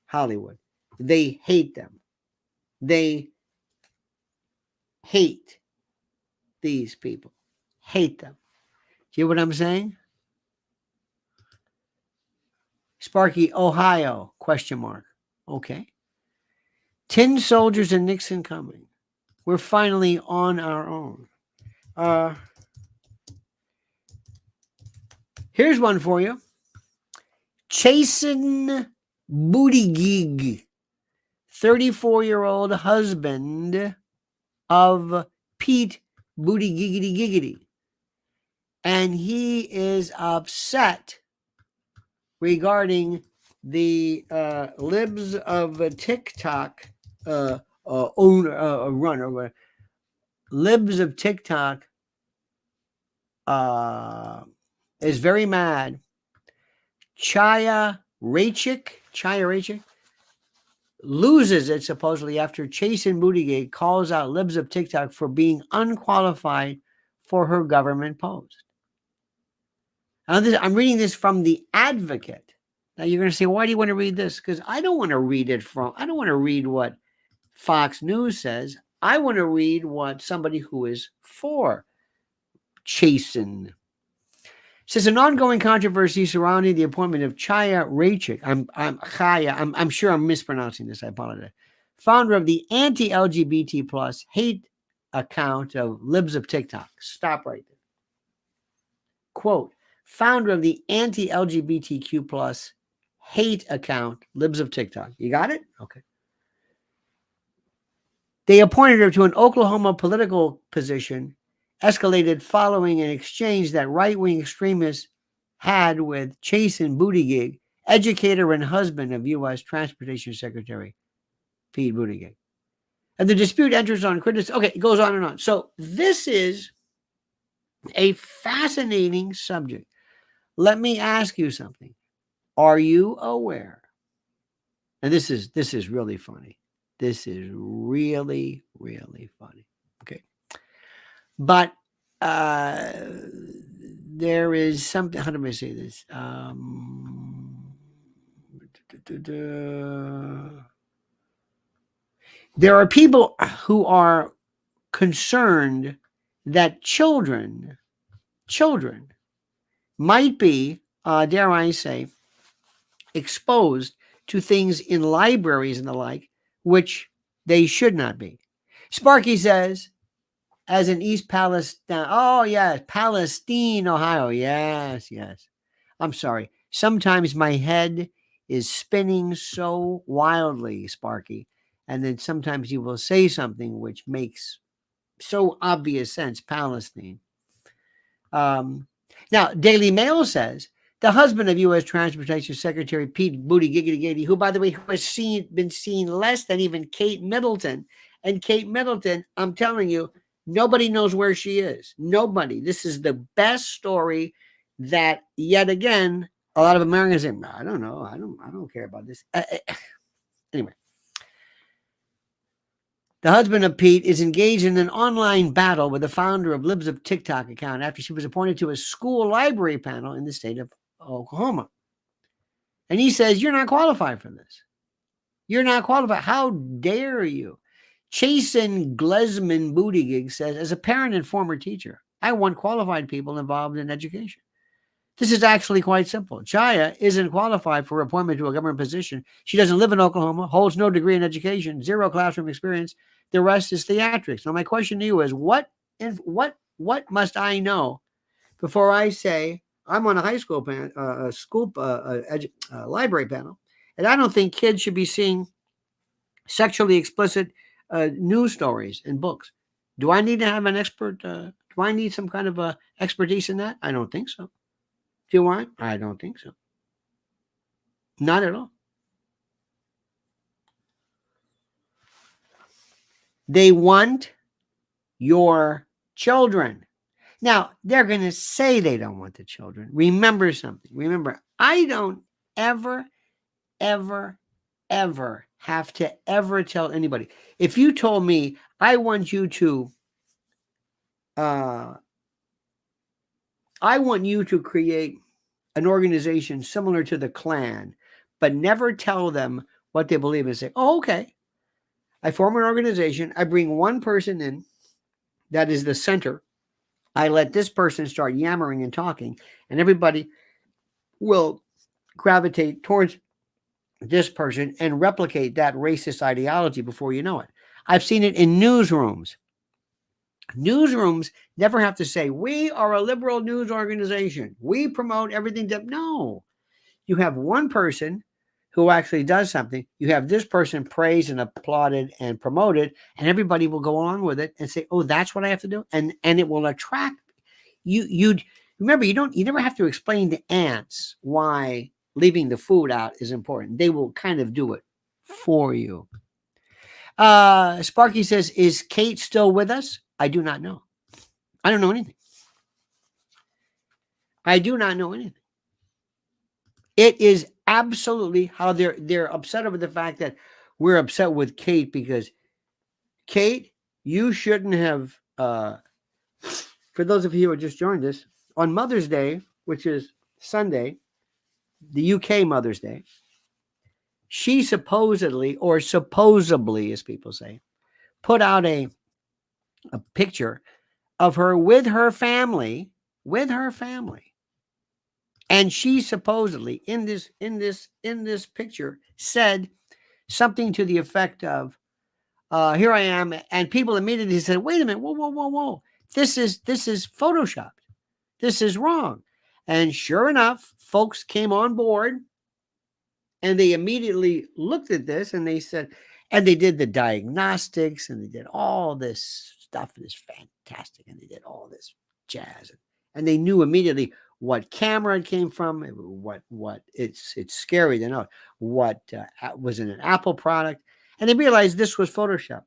Hollywood. They hate them. They hate these people. Hate them. Do you hear what I'm saying? Sparky, Ohio, ? Okay. 10 soldiers and Nixon coming. We're finally on our own. Here's one for you. Chasen Buttigieg, 34-year-old husband of Pete Buttigieg. And he is upset regarding the libs of TikTok owner runner, libs of TikTok is very mad. Chaya Raichik loses it supposedly after Chasen Buttigieg calls out libs of TikTok for being unqualified for her government post. I'm reading this from The Advocate. Now you're going to say, why do you want to read this? Because I don't want to read what Fox News says. I want to read what somebody who is for Chasen says. An ongoing controversy surrounding the appointment of Chaya Raichik. I'm sure I'm mispronouncing this. I apologize. Founder of the anti-LGBT plus hate account of Libs of TikTok. Stop right there. Quote, founder of the anti-LGBTQ plus hate account, Libs of TikTok. You got it? Okay. They appointed her to an Oklahoma political position, escalated following an exchange that right-wing extremists had with Chasen Buttigieg, educator and husband of U.S. Transportation Secretary Pete Buttigieg. And the dispute enters on critics. Okay, it goes on and on. So this is a fascinating subject. Let me ask you something. Are you aware? And this is really funny. This is really, really funny. Okay. But there is something, how do I say this? There are people who are concerned that children might be, dare I say, exposed to things in libraries and the like, which they should not be. Sparky says, as in East Palestine, oh yes, Palestine, Ohio, yes. I'm sorry. Sometimes my head is spinning so wildly, Sparky, and then sometimes you will say something which makes so obvious sense, Palestine. Now, Daily Mail says, the husband of U.S. Transportation Secretary Pete Buttigieg, who, by the way, who has been seen less than even Kate Middleton. And Kate Middleton, I'm telling you, nobody knows where she is. Nobody. This is the best story that, yet again, a lot of Americans say, I don't know. I don't care about this. Anyway. The husband of Pete is engaged in an online battle with the founder of Libs of TikTok account after she was appointed to a school library panel in the state of Oklahoma. And he says, you're not qualified for this. You're not qualified. How dare you? Chasen Glesman Buttigieg says, as a parent and former teacher, I want qualified people involved in education. This is actually quite simple. Chaya isn't qualified for appointment to a government position. She doesn't live in Oklahoma, holds no degree in education, zero classroom experience. The rest is theatrics. Now, my question to you is, what must I know before I say I'm on a high school library panel, and I don't think kids should be seeing sexually explicit news stories and books? Do I need to have an expert? Do I need some kind of expertise in that? I don't think so. Do you want? I don't think so. Not at all. They want your children. Now, they're going to say they don't want the children. Remember something. Remember, I don't ever have to ever tell anybody. If you told me, I want you to create an organization similar to the Klan, but never tell them what they believe and say, oh, okay. I form an organization. I bring one person in that is the center. I let this person start yammering and talking, and everybody will gravitate towards this person and replicate that racist ideology before you know it. I've seen it in newsrooms. Newsrooms never have to say, we are a liberal news organization. We promote everything. No. You have one person who actually does something. You have this person praised and applauded and promoted, and everybody will go along with it and say, oh, that's what I have to do. And it will attract you. Remember, you never have to explain to ants why leaving the food out is important. They will kind of do it for you. Sparky says, is Kate still with us? I do not know. I don't know anything. I do not know anything. It is absolutely how they're upset over the fact that we're upset with Kate, because Kate, you shouldn't have, for those of you who just joined us, on Mother's Day, which is Sunday, the UK Mother's Day, she supposedly, or supposedly, as people say, put out a picture of her with her family, and she supposedly in this picture said something to the effect of, here I am, and people immediately said, wait a minute, whoa, this is photoshopped, this is wrong. And sure enough, folks came on board, and they immediately looked at this, and they said, and they did the diagnostics, and they did all this stuff, and it's fantastic, and they did all this jazz, and they knew immediately what camera it came from, what it's scary to know what was in an Apple product, and they realized this was Photoshop.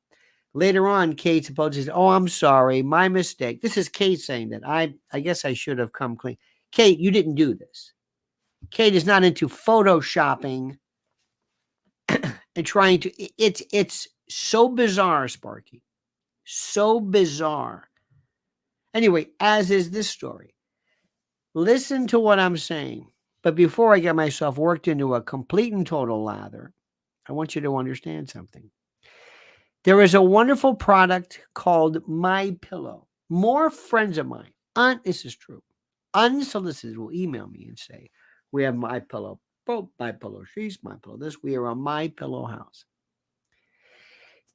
Later on, Kate supposedly said, oh, I'm sorry, my mistake. This is Kate saying that I guess I should have come clean. Kate, you didn't do this. Kate is not into photoshopping and trying to, it's so bizarre, Sparky. So bizarre. Anyway, as is this story. Listen to what I'm saying. But before I get myself worked into a complete and total lather, I want you to understand something. There is a wonderful product called My Pillow. More friends of mine, this is true, unsolicited, will email me and say, we have My Pillow, My Pillow sheets, My Pillow this. We are a My Pillow house.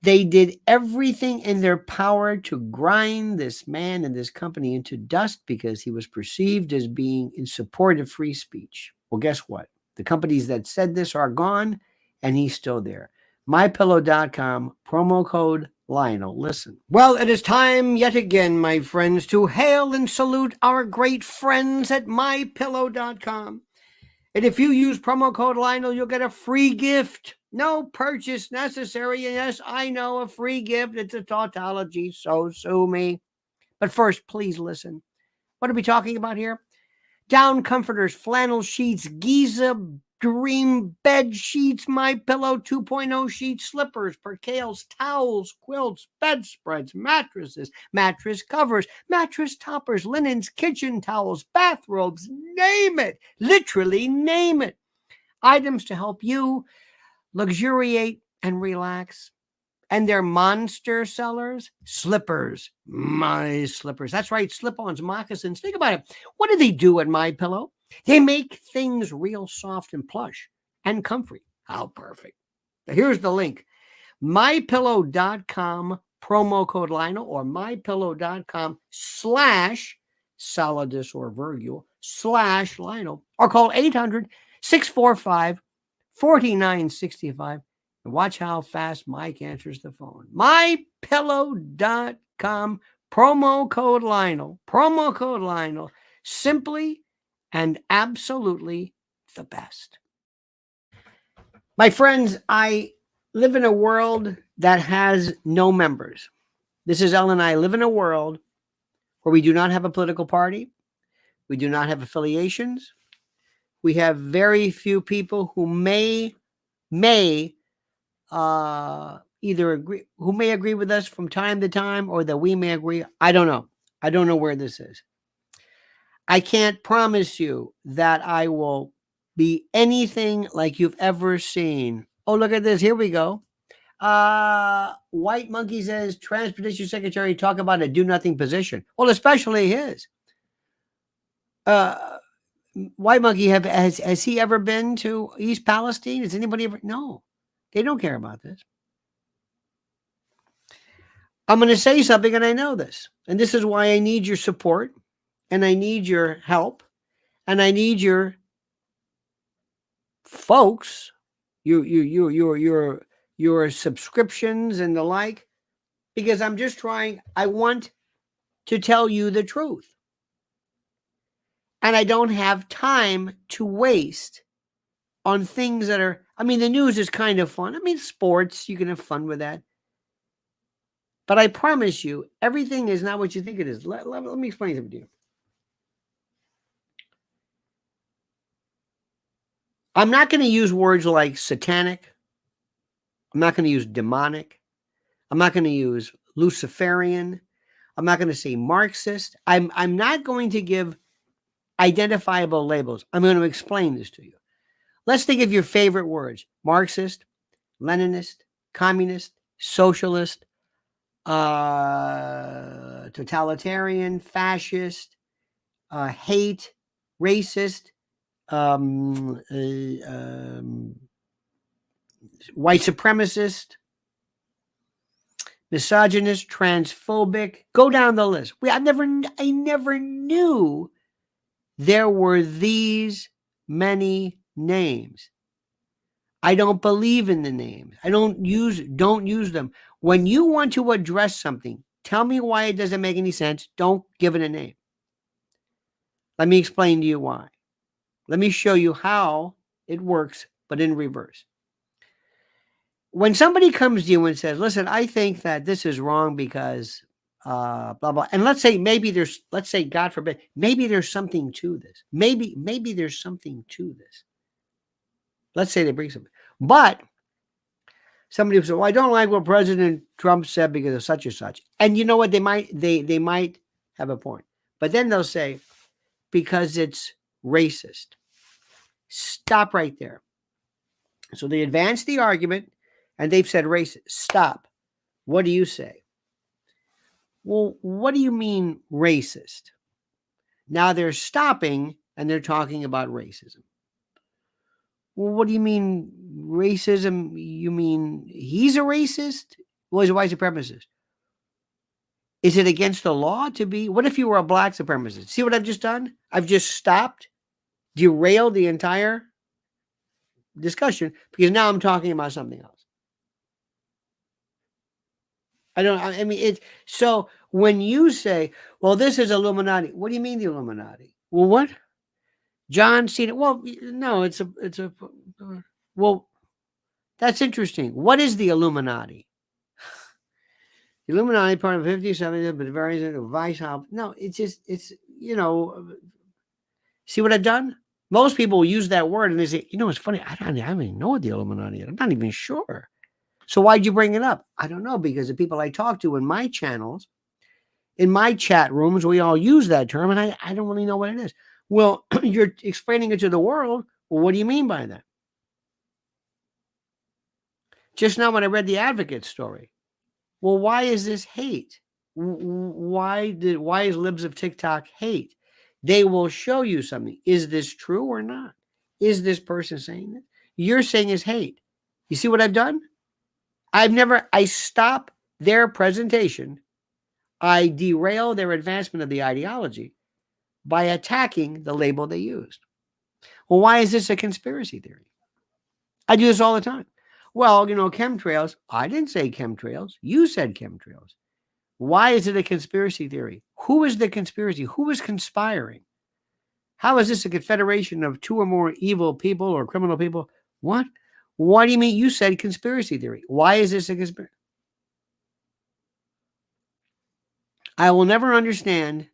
They did everything in their power to grind this man and this company into dust because he was perceived as being in support of free speech. Well, guess what? The companies that said this are gone, and he's still there. MyPillow.com, promo code Lionel. Listen. Well, it is time yet again, my friends, to hail and salute our great friends at MyPillow.com. And if you use promo code Lionel, you'll get a free gift. No purchase necessary. And yes, I know, a free gift. It's a tautology, so sue me. But first, please listen. What are we talking about here? Down comforters, flannel sheets, Giza Dream bed sheets, My Pillow 2.0 sheets, slippers, percales, towels, quilts, bedspreads, mattresses, mattress covers, mattress toppers, linens, kitchen towels, bathrobes, name it. Literally name it. Items to help you luxuriate and relax. And they're monster sellers. Slippers, my slippers. That's right, slip-ons, moccasins. Think about it. What do they do at My Pillow? They make things real soft and plush and comfy. How perfect. Now here's the link. MyPillow.com, promo code Lionel, or MyPillow.com /Solidus or Virgil /Lionel, or call 800-645-4965. And watch how fast Mike answers the phone. MyPillow.com, promo code Lionel, simply and absolutely the best. My friends, I live in a world that has no members. This is Ellen and I live in a world where we do not have a political party. We do not have affiliations. We have very few people who may either agree with us from time to time, or that we may agree. I don't know. I don't know where this is. I can't promise you that I will be anything like you've ever seen. Oh, look at this. Here we go. White Monkey says, Transportation Secretary talk about a do-nothing position. Well, especially his. White Monkey, has he ever been to East Palestine? Has anybody ever? No. They don't care about this. I'm going to say something, and I know this. And this is why I need your support, and I need your help, and I need your folks, your subscriptions and the like, because I'm just trying. I want to tell you the truth. And I don't have time to waste on things that are, I mean, the news is kind of fun. I mean, sports, you can have fun with that. But I promise you, everything is not what you think it is. Let me explain something to you. I'm not going to use words like satanic. I'm not going to use demonic. I'm not going to use Luciferian. I'm not going to say Marxist. I'm not going to give identifiable labels. I'm going to explain this to you. Let's think of your favorite words: Marxist, Leninist, communist, socialist, totalitarian, fascist, hate, racist, white supremacist, misogynist, transphobic. Go down the list. I never knew there were these many names. I don't believe in the names. I don't use them. When you want to address something, tell me why it doesn't make any sense. Don't give it a name. Let me explain to you why. Let me show you how it works, but in reverse. When somebody comes to you and says, listen, I think that this is wrong because blah, blah. And let's say God forbid, maybe there's something to this. Maybe there's something to this. Let's say they bring something. But somebody will say, well, I don't like what President Trump said because of such and such. And you know what? They might have a point. But then they'll say, because it's racist. Stop right there. So they advance the argument and they've said racist. Stop. What do you say? Well, what do you mean racist? Now they're stopping and they're talking about racism. Well, what do you mean racism? You mean he's a racist? Well, he's a white supremacist. Is it against the law to be? What if you were a black supremacist? See what I've just done? I've just stopped, derailed the entire discussion because now I'm talking about something else. So when you say, well, this is Illuminati, what do you mean the Illuminati? Well, what? John Cena. Well, no, well, that's interesting. What is the Illuminati? The Illuminati, part of 57, but varies into vice. No, it's see what I've done? Most people will use that word and they say, it's funny. I don't even know what the Illuminati is. I'm not even sure. So why'd you bring it up? I don't know, because the people I talk to in my channels, in my chat rooms, we all use that term, and I don't really know what it is. Well, you're explaining it to the world. Well, what do you mean by that? Just now when I read the Advocate story, well, why is this hate? Why is Libs of TikTok hate? They will show you something. Is this true or not? Is this person saying this? You're saying is hate. You see what I've done? I stop their presentation. I derail their advancement of the ideology by attacking the label they used. Well, why is this a conspiracy theory? I do this all the time. Well, chemtrails. I didn't say chemtrails. You said chemtrails. Why is it a conspiracy theory? Who is the conspiracy? Who is conspiring? How is this a confederation of two or more evil people or criminal people? What? What do you mean? You said conspiracy theory. Why is this a conspiracy? I will never understand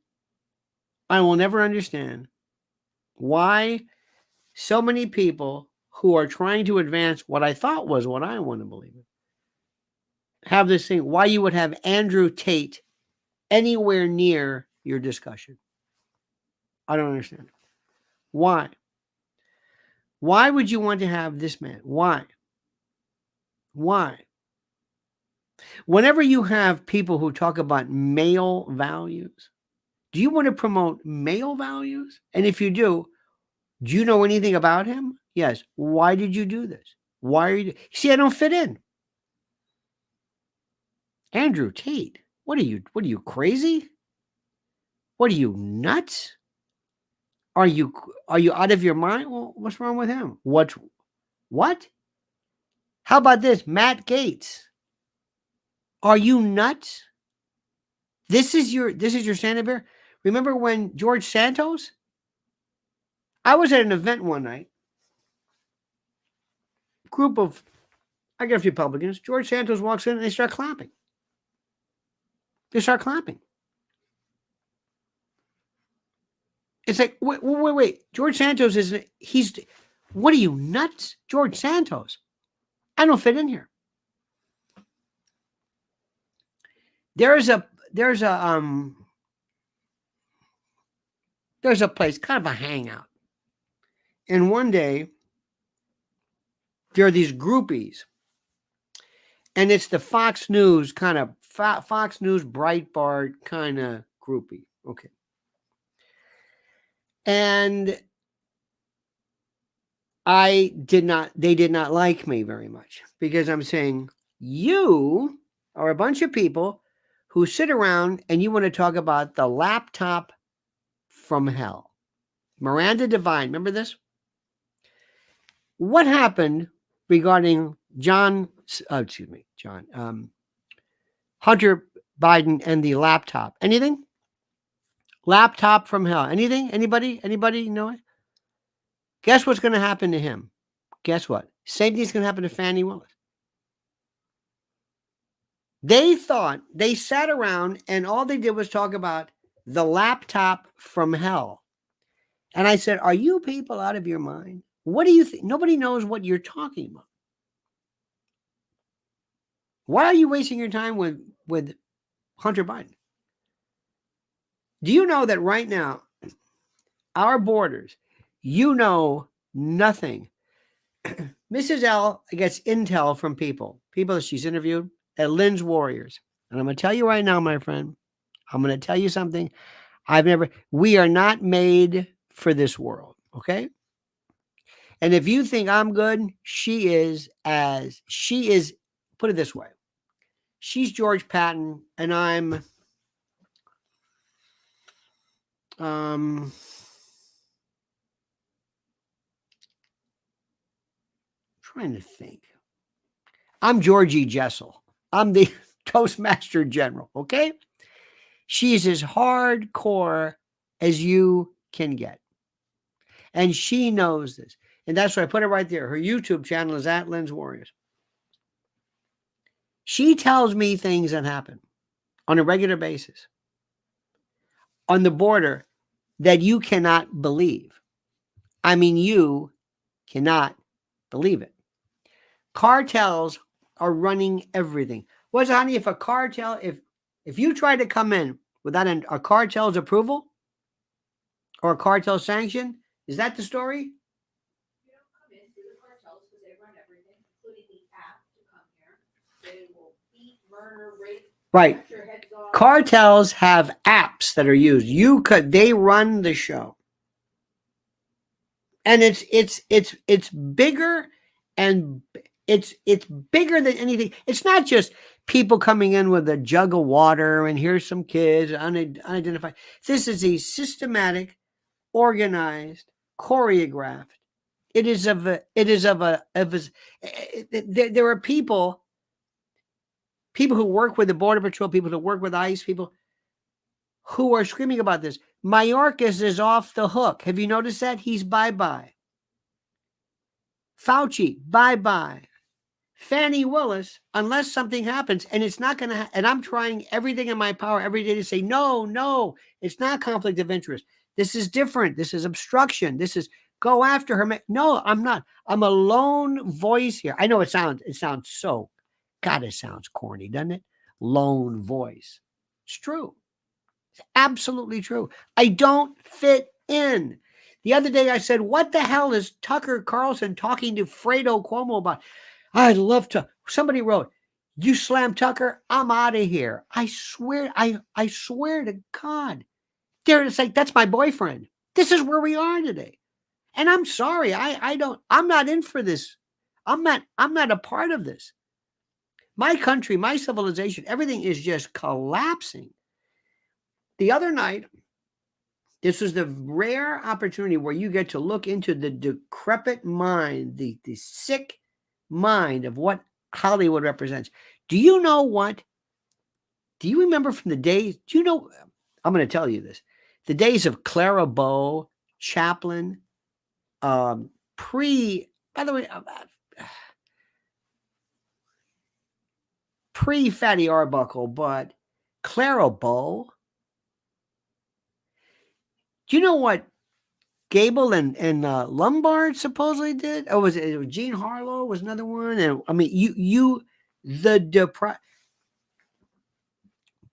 why so many people who are trying to advance what I thought was what I want to believe in have this thing. Why you would have Andrew Tate anywhere near your discussion. I don't understand. Why? Why would you want to have this man? Why? Whenever you have people who talk about male values, do you want to promote male values? And if you do you know anything about him? Yes. Why did you do this? Why are you? See, I don't fit in. Andrew Tate. What are you crazy? What are you, nuts? Are you out of your mind? Well, what's wrong with him? What? How about this? Matt Gaetz. Are you nuts? This is your standard bearer. Remember when George Santos? I was at an event one night group of, I guess, Republicans. George Santos walks in and they start clapping. They start clapping. It's like, wait. George Santos what are you, nuts? George Santos. I don't fit in here. There's a place, kind of a hangout. And one day, there are these groupies. And it's the Fox News Fox News Breitbart kind of groupie. Okay. And they did not like me very much because I'm saying, you are a bunch of people who sit around and you want to talk about the laptop from hell. Miranda Devine, remember this? What happened regarding Hunter Biden and the laptop? Anything? Laptop from hell. Anything? Anybody know it? Guess what's going to happen to him? Guess what? Same thing's going to happen to Fani Willis. They sat around and all they did was talk about the laptop from hell. And I said, are you people out of your mind? What do you think? Nobody knows what you're talking about. Why are you wasting your time with Hunter Biden? Do you know that right now, our borders, nothing. Mrs. L gets intel from people that she's interviewed at Lynn's Warriors. And I'm going to tell you right now, my friend, I'm going to tell you something. We are not made for this world. Okay. And if you think I'm good, she is, put it this way. She's George Patton and I'm, trying to think. I'm Georgie Jessel. I'm the Toastmaster General, okay? She's as hardcore as you can get. And she knows this. And that's why I put it right there. Her YouTube channel is at Lynn's Warriors. She tells me things that happen on a regular basis on the border that you cannot believe. I mean, you cannot believe it. Cartels are running everything. What's honey, if a cartel, if you try to come in without a cartel's approval or a cartel sanction, is that the story? You don't come in through the cartels because they run everything, including the app to come here. They will beat, murder, rape, right. cut your heads off. Cartels have apps that are used. They run the show. And it's bigger and it's bigger than anything. It's not just people coming in with a jug of water and here's some kids unidentified. This is a systematic, organized, choreographed. There are people who work with the Border Patrol, people who work with ICE, people who are screaming about this. Mayorkas is off the hook. Have you noticed that? He's bye-bye. Fauci, bye-bye. Fani Willis, unless something happens, and it's not going to and I'm trying everything in my power every day to say, no, it's not conflict of interest. This is different. This is obstruction. This is go after her. No, I'm not. I'm a lone voice here. I know it sounds so, God, it sounds corny, doesn't it? Lone voice. It's true. It's absolutely true. I don't fit in. The other day I said, what the hell is Tucker Carlson talking to Fredo Cuomo about? I'd love to. Somebody wrote, you slam Tucker, I'm out of here. I swear to God. It's like, that's my boyfriend. This is where we are today. And I'm sorry. I'm not in for this. I'm not a part of this. My country, my civilization, everything is just collapsing. The other night, this was the rare opportunity where you get to look into the decrepit mind, the sick mind of what Hollywood represents. Do you know what? Do you remember from the days? Do you know? I'm going to tell you this. The days of Clara Bow, Chaplin, by the way, pre-Fatty Arbuckle, but Clara Bow. Do you know what Gable and Lombard supposedly did? Oh, it was Jean Harlow was another one? And I mean,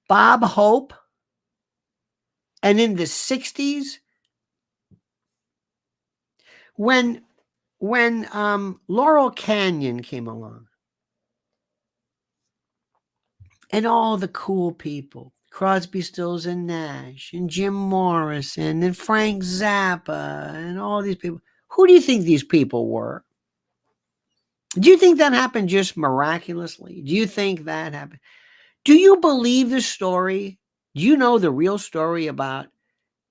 Bob Hope, and in the 60s, when Laurel Canyon came along, and all the cool people, Crosby, Stills, and Nash, and Jim Morrison, and Frank Zappa, and all these people. Who do you think these people were? Do you think that happened just miraculously? Do you think that happened? Do you believe the story? Do you know the real story about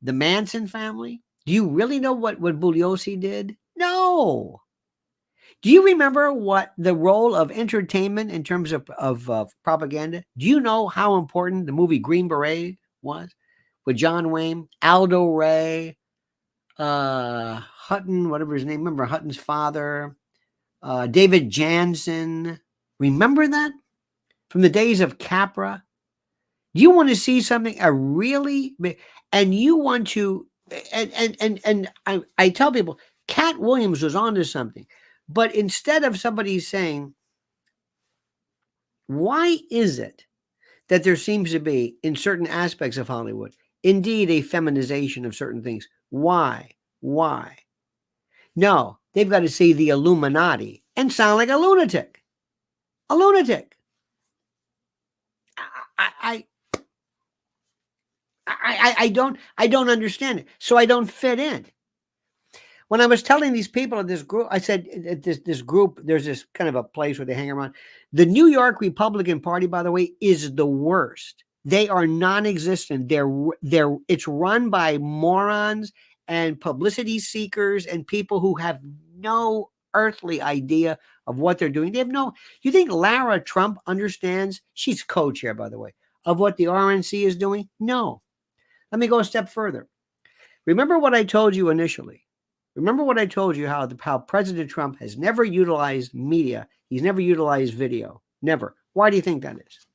the Manson family? Do you really know what Bugliosi did? No. Do you remember what the role of entertainment in terms of propaganda? Do you know how important the movie Green Beret was with John Wayne, Aldo Ray, Hutton, whatever his name? Remember Hutton's father, David Jansen. Remember that from the days of Capra? You want to see something and you want to, and I tell people, Cat Williams was onto something, but instead of somebody saying, why is it that there seems to be in certain aspects of Hollywood, indeed a feminization of certain things? Why? No, they've got to see the Illuminati and sound like a lunatic. A lunatic. I don't understand it. So I don't fit in. When I was telling these people in this group, I said, this group, there's this kind of a place where they hang around. The New York Republican Party, by the way, is the worst. They are non-existent. It's run by morons and publicity seekers and people who have no earthly idea of what they're doing. You think Lara Trump understands? She's co-chair, by the way, of what the RNC is doing? No. Let me go a step further. Remember what I told you initially. Remember what I told you, how President Trump has never utilized media. He's never utilized video. Never. Why do you think that is?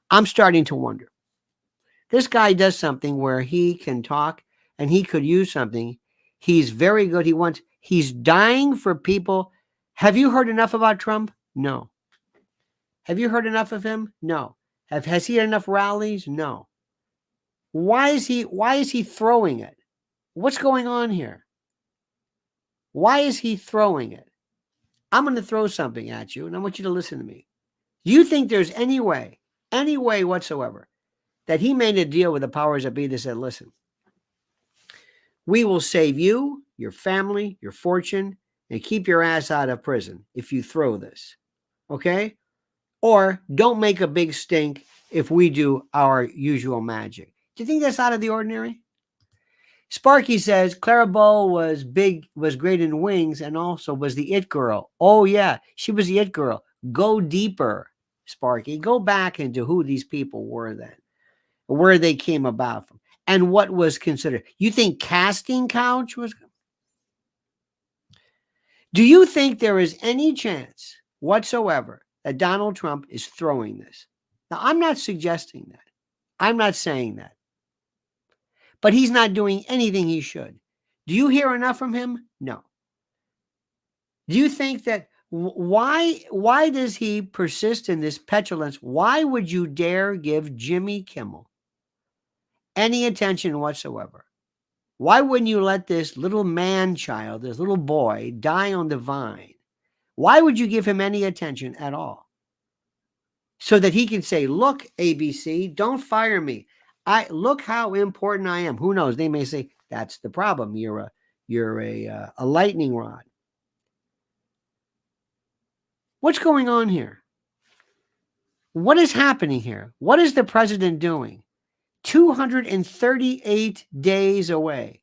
I'm starting to wonder. This guy does something where he can talk and he could use something. He's very good. He's dying for people. Have you heard enough about Trump? No. Have you heard enough of him? No. Has he had enough rallies? No. Why is he throwing it? What's going on here? Why is he throwing it? I'm going to throw something at you, and I want you to listen to me. Do you think there's any way whatsoever, that he made a deal with the powers that be that said, listen, we will save you, your family, your fortune, and keep your ass out of prison if you throw this, okay? Or don't make a big stink if we do our usual magic. Do you think that's out of the ordinary? Sparky says Clara Bow was great in Wings, and also was the it girl. Oh yeah, she was the it girl. Go deeper, Sparky. Go back into who these people were then, where they came about from, and what was considered. You think Casting Couch was? Do you think there is any chance whatsoever that Donald Trump is throwing this? Now, I'm not suggesting that. I'm not saying that. But he's not doing anything he should. Do you hear enough from him? No. Do you think that why does he persist in this petulance? Why would you dare give Jimmy Kimmel any attention whatsoever? Why wouldn't you let this little man-child, this little boy, die on the vine? Why would you give him any attention at all? So that he can say, look, ABC, don't fire me. Look how important I am. Who knows? They may say, that's the problem. You're a lightning rod. What's going on here? What is happening here? What is the president doing? 238 days away.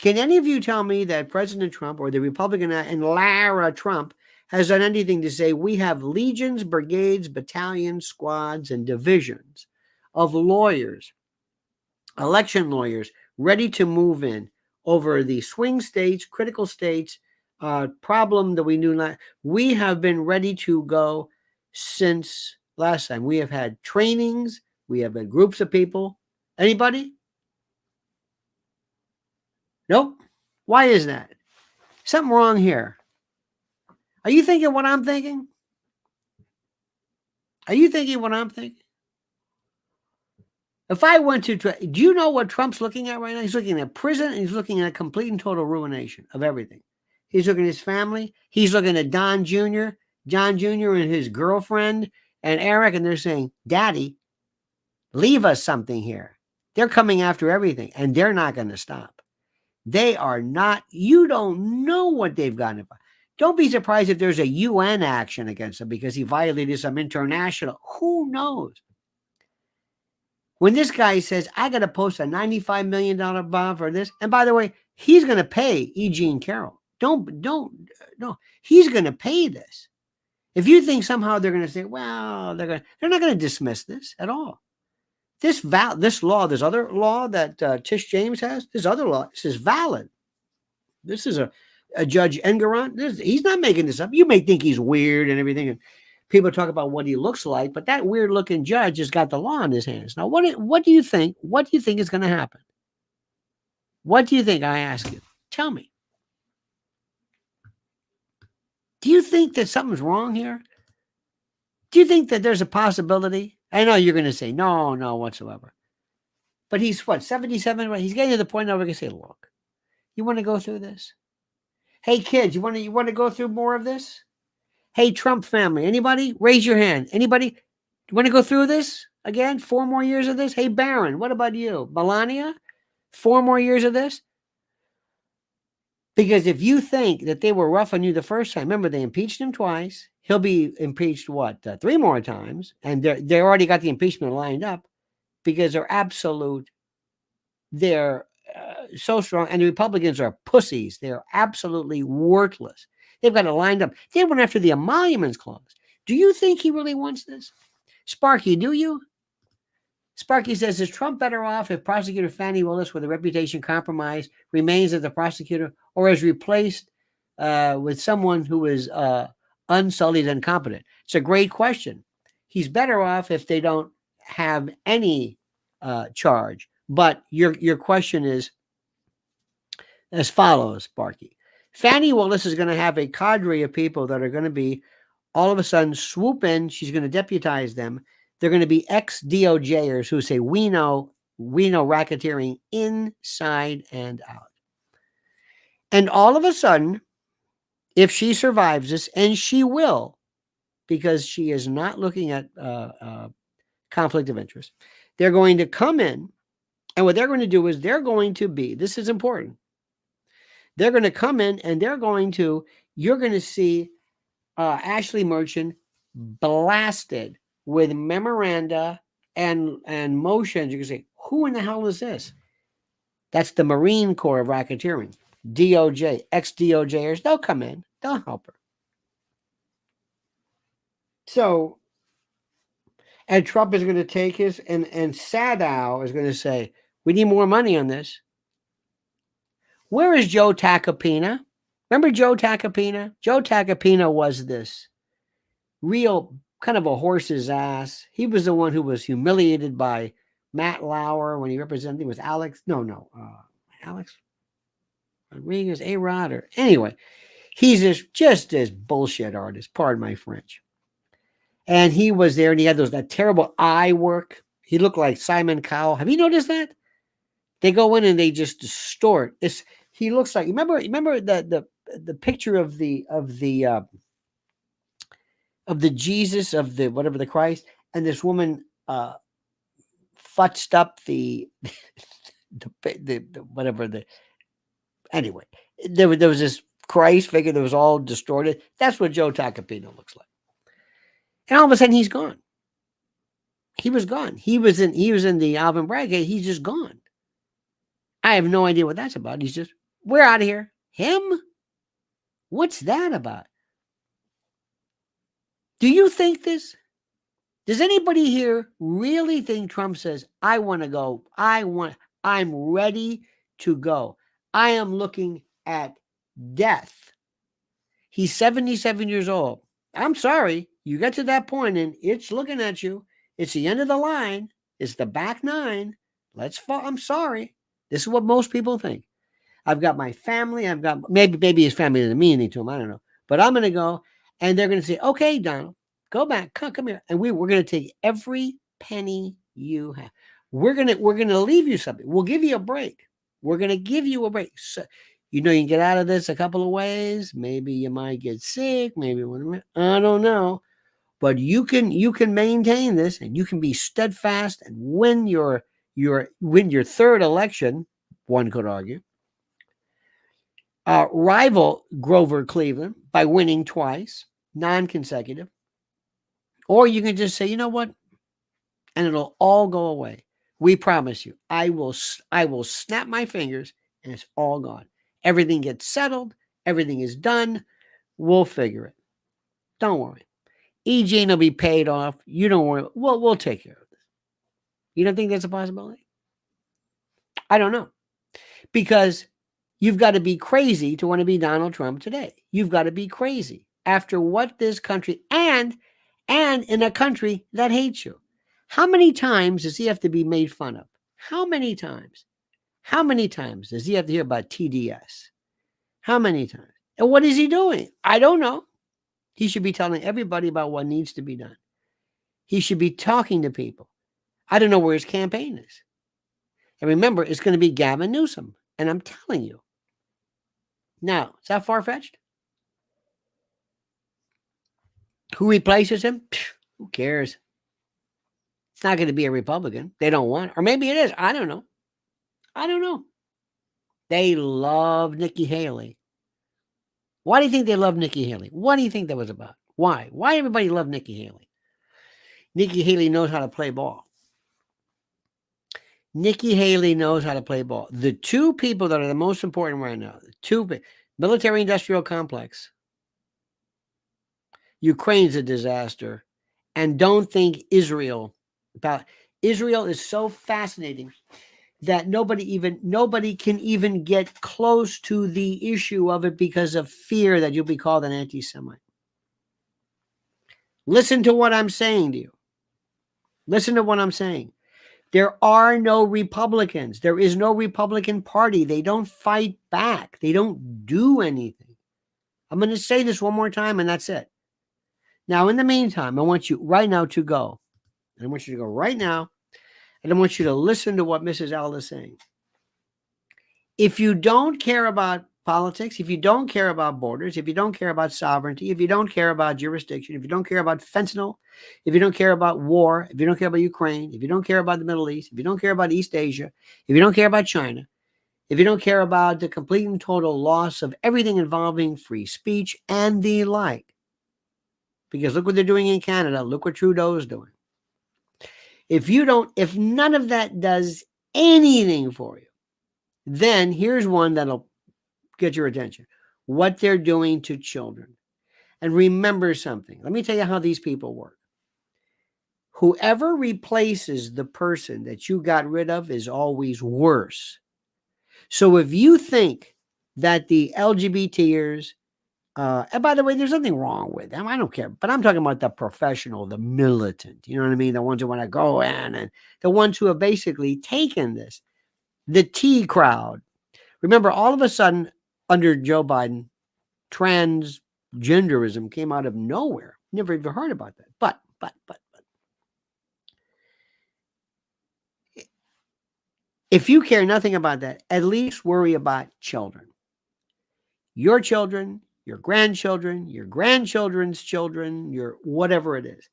Can any of you tell me that President Trump or the Republican and Lara Trump has done anything to say we have legions, brigades, battalions, squads, and divisions of lawyers, election lawyers, ready to move in over the swing states, critical states, problem that we knew not? We have been ready to go since last time. We have had trainings. We have had groups of people. Anybody? Nope. Why is that? Something wrong here. Are you thinking what I'm thinking? Are you thinking what I'm thinking? If I went to, do you know what Trump's looking at right now? He's looking at prison and he's looking at complete and total ruination of everything. He's looking at his family. He's looking at John Jr. and his girlfriend and Eric, and they're saying, Daddy, leave us something here. They're coming after everything, and they're not going to stop. They are not. You don't know what they've gotten about. Don't be surprised if there's a UN action against him because he violated some international. Who knows? When this guy says, I got to post a $95 million bond for this, and by the way, he's going to pay E. Jean Carroll. No. He's going to pay this. If you think somehow they're going to say, well, they're not going to dismiss this at all. This law, this other law that Tish James has, this other law, this is valid. This is a Judge Engeron. He's not making this up. You may think he's weird and everything, and people talk about what he looks like, but that weird-looking judge has got the law in his hands. Now, what do you think? What do you think is going to happen? What do you think? I ask you. Tell me. Do you think that something's wrong here? Do you think that there's a possibility? I know you're going to say no whatsoever. But he's what, 77? He's getting to the point where we can say, look, you want to go through this? Hey, kids, you want to go through more of this? Hey, Trump family, anybody? Raise your hand. Anybody? Want to go through this again? 4 more years of this? Hey, Barron, what about you? Melania? 4 more years of this? Because if you think that they were rough on you the first time, remember, they impeached him twice. He'll be impeached, 3 more times. And they already got the impeachment lined up because they're so strong. And the Republicans are pussies. They're absolutely worthless. They've got it lined up. They went after the emoluments clause. Do you think he really wants this? Sparky, do you? Sparky says, is Trump better off if Prosecutor Fani Willis, with a reputation compromised, remains as the prosecutor or is replaced with someone who is unsullied and competent? It's a great question. He's better off if they don't have any charge. But your question is as follows, Sparky. Fani Willis is going to have a cadre of people that are going to be all of a sudden swoop in. She's going to deputize them. They're going to be ex-DOJers who say, we know racketeering inside and out. And all of a sudden, if she survives this, and she will, because she is not looking at conflict of interest, they're going to come in, and what they're going to do is this is important. They're going to come in and you're going to see Ashley Merchant blasted with memoranda and motions. You can say, who in the hell is this? That's the Marine Corps of racketeering. DOJ, ex-DOJers, they'll come in. They'll help her. So, and Trump is going to take his, and Sadow is going to say, we need more money on this. Where is Joe Tacopina? Remember Joe Tacopina? Joe Tacopina was this real kind of a horse's ass. He was the one who was humiliated by Matt Lauer when he represented him with Alex Rodriguez, A-Rod, or anyway. He's just this bullshit artist, pardon my French. And he was there and he had that terrible eye work. He looked like Simon Cowell. Have you noticed that? They go in and they just distort. He looks like, remember the picture of the Jesus, of the whatever, the Christ, and this woman futzed up the whatever the, anyway, there was this Christ figure that was all distorted. That's what Joe Tacopina looks like. And all of a sudden he's gone. He was gone. He was in the Alvin Bragg case. He's just gone. I have no idea what that's about. He's just, we're out of here. Him? What's that about? Do you think this? Does anybody here really think Trump says, I want to go. I'm ready to go. I am looking at death. He's 77 years old. I'm sorry. You get to that point and it's looking at you. It's the end of the line. It's the back nine. I'm sorry. This is what most people think. I've got my family. I've got maybe his family doesn't mean anything to him. I don't know. But I'm going to go and they're going to say, okay, Donald, go back. Come here. And we're going to take every penny you have. We're going to leave you something. We'll give you a break. We're going to give you a break. So, you know, you can get out of this a couple of ways. Maybe you might get sick. Maybe I don't know. But you can maintain this and you can be steadfast and win your third election, one could argue. Rival Grover Cleveland by winning twice, non-consecutive. Or you can just say, you know what? And it'll all go away. We promise you. I will snap my fingers and it's all gone. Everything gets settled. Everything is done. We'll figure it. Don't worry. EJ will be paid off. You don't worry. We'll take care of this. You don't think that's a possibility? I don't know. Because you've got to be crazy to want to be Donald Trump today. You've got to be crazy after what this country and in a country that hates you. How many times does he have to be made fun of? How many times? How many times does he have to hear about TDS? How many times? And what is he doing? I don't know. He should be telling everybody about what needs to be done. He should be talking to people. I don't know where his campaign is. And remember, it's going to be Gavin Newsom. And I'm telling you. Now, is that far-fetched? Who replaces him? Who cares? It's not going to be a Republican. They don't want it. Or maybe it is. I don't know. I don't know. They love Nikki Haley. Why do you think they love Nikki Haley? What do you think that was about? Why? Why everybody loved Nikki Haley? Nikki Haley knows how to play ball. Nikki Haley knows how to play ball. The two people that are the most important right now, the two military-industrial complex, Ukraine's a disaster, and don't think Israel is so fascinating that nobody can even get close to the issue of it because of fear that you'll be called an anti-Semite. Listen to what I'm saying to you. Listen to what I'm saying. There are no Republicans. There is no Republican Party. They don't fight back. They don't do anything. I'm going to say this one more time and that's it. Now, in the meantime, I want you right now to go. I want you to go right now. And I want you to listen to what Mrs. L is saying. If you don't care about politics, if you don't care about borders, if you don't care about sovereignty, if you don't care about jurisdiction, if you don't care about fentanyl, if you don't care about war, if you don't care about Ukraine, if you don't care about the Middle East, if you don't care about East Asia, if you don't care about China, if you don't care about the complete and total loss of everything involving free speech and the like, because look what they're doing in Canada, look what Trudeau's doing. If none of that does anything for you, then here's one that'll get your attention. What they're doing to children. And remember something. Let me tell you how these people work. Whoever replaces the person that you got rid of is always worse. So if you think that the LGBTers, and by the way, there's nothing wrong with them. I don't care. But I'm talking about the professional, the militant. You know what I mean? The ones who want to go in and the ones who have basically taken this. The T crowd. Remember, all of a sudden, under Joe Biden, transgenderism came out of nowhere. Never even heard about that. But. If you care nothing about that, at least worry about children. Your children, your grandchildren's children, your whatever it is.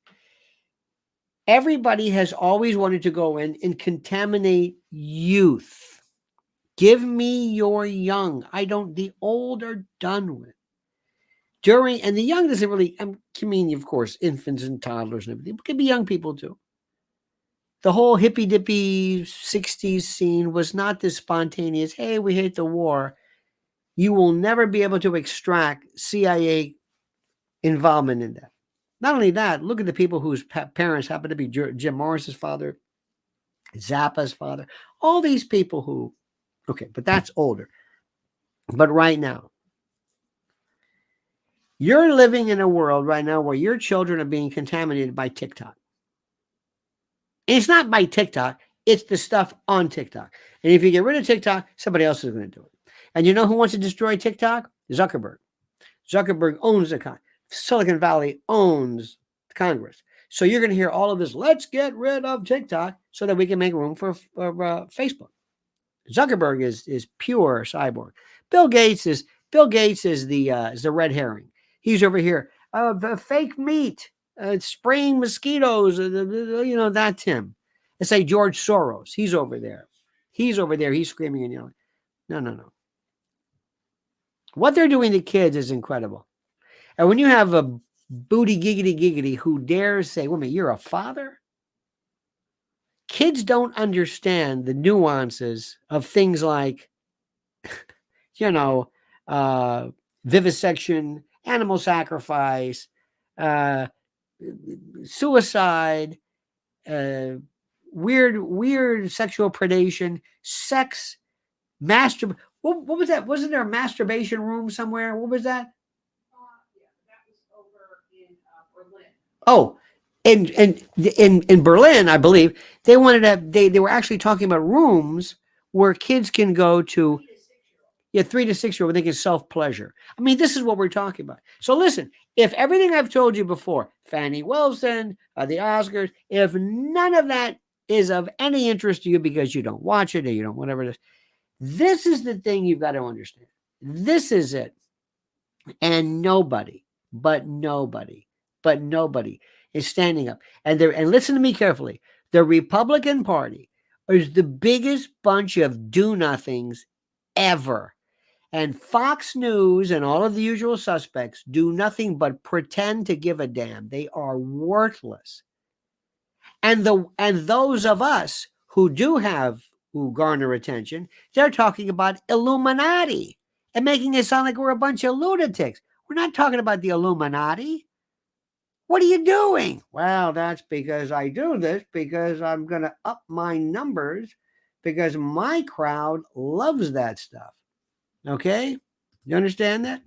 Everybody has always wanted to go in and contaminate youth. Give me your young. The old are done with. And the young doesn't really, I mean, of course, infants and toddlers and everything, but it could be young people too. The whole hippy-dippy 60s scene was not this spontaneous, hey, we hate the war. You will never be able to extract CIA involvement in that. Not only that, look at the people whose parents happen to be Jim Morris's father, Zappa's father, all these people who, okay, but that's older. But right now, You're living in a world right now where your children are being contaminated by TikTok. And it's not by TikTok, it's the stuff on TikTok. And if you get rid of TikTok, somebody else is going to do it. And you know who wants to destroy TikTok? Zuckerberg. Zuckerberg owns the Silicon Valley owns Congress. So you're going to hear all of this, let's get rid of TikTok so that we can make room for Facebook. Zuckerberg is pure cyborg. Bill Gates is the red herring. He's over here. The fake meat, spraying mosquitoes. That's him. It's like George Soros. He's over there. He's screaming and yelling. No. What they're doing to kids is incredible. And when you have a booty giggity who dares say, "Wait a minute, you're a father?" Kids don't understand the nuances of things like, vivisection, animal sacrifice, suicide, weird sexual predation, sex, What was that? Wasn't there a masturbation room somewhere? What was that? Yeah, that was over in Berlin. Oh, in Berlin, I believe they wanted to. They were actually talking about rooms where kids can go to. 3 to 6 year old, they can self pleasure. I mean, this is what we're talking about. So listen, if everything I've told you before, Fani Wilson, the Oscars, if none of that is of any interest to you because you don't watch it or you don't whatever it is, this is the thing you've got to understand. This is it. And nobody is standing up. And listen to me carefully. The Republican Party is the biggest bunch of do-nothings ever. And Fox News and all of the usual suspects do nothing but pretend to give a damn. They are worthless. And those of us who garner attention, they're talking about Illuminati and making it sound like we're a bunch of lunatics. We're not talking about the Illuminati. What are you doing? Well, that's because I do this because I'm going to up my numbers because my crowd loves that stuff. Okay? You understand that?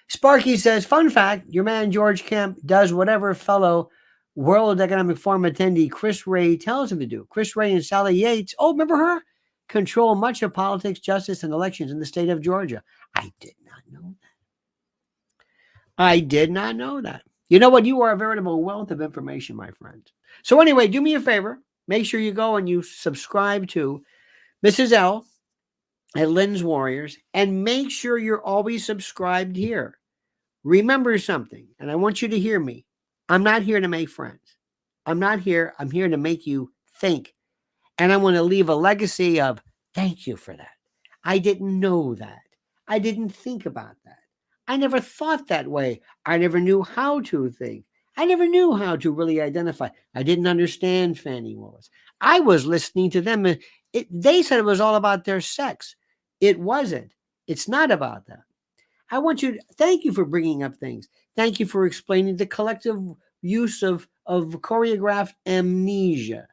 Sparky says, fun fact, your man George Kemp does whatever fellow World Economic Forum attendee Chris Wray tells him to do. Chris Wray and Sally Yates, remember her? Control much of politics, justice, and elections in the state of Georgia. I did not know that. You know what? You are a veritable wealth of information, my friend. So anyway, do me a favor. Make sure you go and you subscribe to Mrs. L at Lynn's Warriors, and make sure you're always subscribed here. Remember something, and I want you to hear me. I'm not here to make friends. I'm here to make you think. And I want to leave a legacy of thank you for that. I didn't know that. I didn't think about that. I never thought that way. I never knew how to think. I never knew how to really identify. I didn't understand Fani Willis. I was listening to them. They said it was all about their sex. It wasn't. It's not about that. Thank you for bringing up things. Thank you for explaining the collective use of choreographed amnesia.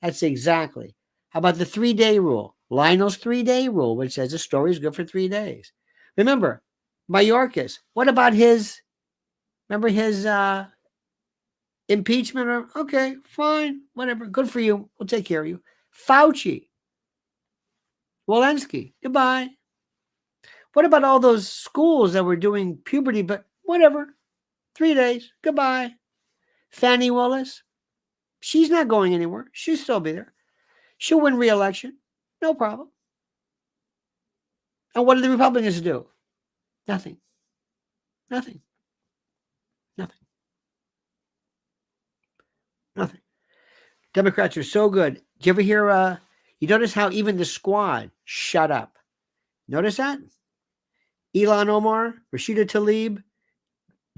That's exactly. How about the 3-day rule? Lionel's 3-day rule, which says a story is good for 3 days. Remember, Mayorkas. What about his impeachment? Okay, fine, whatever. Good for you. We'll take care of you. Fauci. Walensky. Goodbye. What about all those schools that were doing puberty, but whatever. 3 days. Goodbye. Fani Willis. She's not going anywhere. She'll still be there. She'll win re-election. No problem. And what do the Republicans do? Nothing. Democrats are so good. Do you ever hear, you notice how even the squad shut up? Notice that? Ilhan Omar, Rashida Tlaib,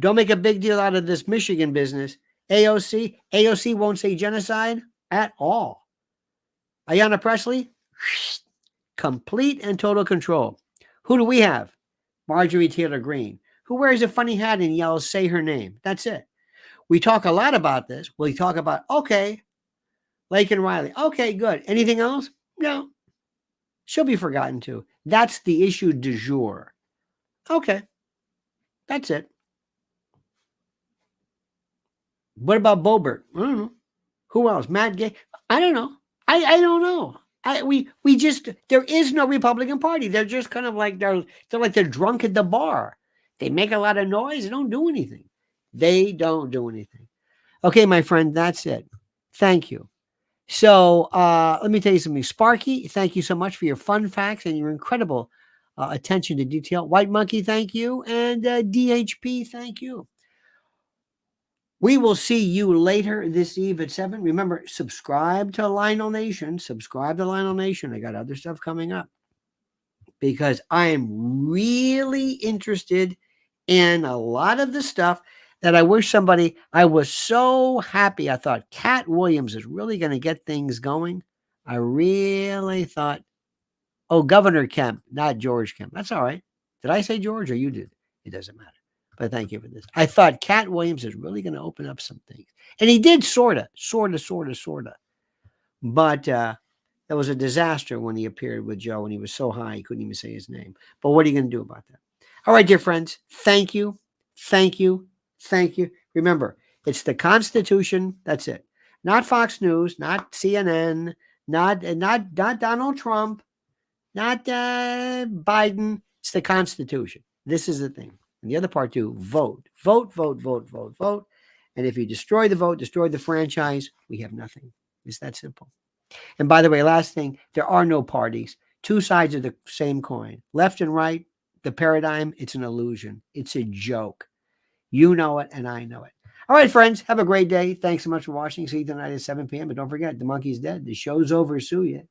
don't make a big deal out of this Michigan business. AOC won't say genocide at all. Ayanna Pressley, complete and total control. Who do we have? Marjorie Taylor Greene, who wears a funny hat and yells, say her name. That's it. We talk a lot about this. We talk about, okay, Lake and Riley. Okay, good. Anything else? No. She'll be forgotten too. That's the issue du jour. Okay. That's it. What about Boebert? I don't know. Who else? Matt Gay? I don't know. I don't know. We just there is no Republican Party. They're just kind of like they're drunk at the bar. They make a lot of noise. They don't do anything. They don't do anything. Okay, my friend, that's it. Thank you. So let me tell you something. Sparky, thank you so much for your fun facts and your incredible attention to detail. White Monkey, thank you. And DHP, thank you. We will see you later this eve at 7. Remember, subscribe to Lionel Nation. Subscribe to Lionel Nation. I got other stuff coming up because I am really interested in a lot of the stuff that I wish I was so happy. I thought Cat Williams is really going to get things going. I really thought, oh, Governor Kemp, not George Kemp. That's all right. Did I say George or you did? It doesn't matter. But thank you for this. I thought Cat Williams is really going to open up some things. And he did sort of. But that was a disaster when he appeared with Joe and he was so high he couldn't even say his name. But what are you going to do about that? All right, dear friends. Thank you. Thank you. Thank you. Remember, it's the Constitution. That's it. Not Fox News, not CNN, not Donald Trump, not Biden. It's the Constitution. This is the thing. And the other part too, vote. Vote, vote, vote, vote, vote. And if you destroy the vote, destroy the franchise, we have nothing. It's that simple. And by the way, last thing, there are no parties. Two sides of the same coin. Left and right, the paradigm, it's an illusion. It's a joke. You know it and I know it. All right, friends, have a great day. Thanks so much for watching. See you tonight at 7 p.m. But don't forget, the monkey's dead. The show's over. Sue you.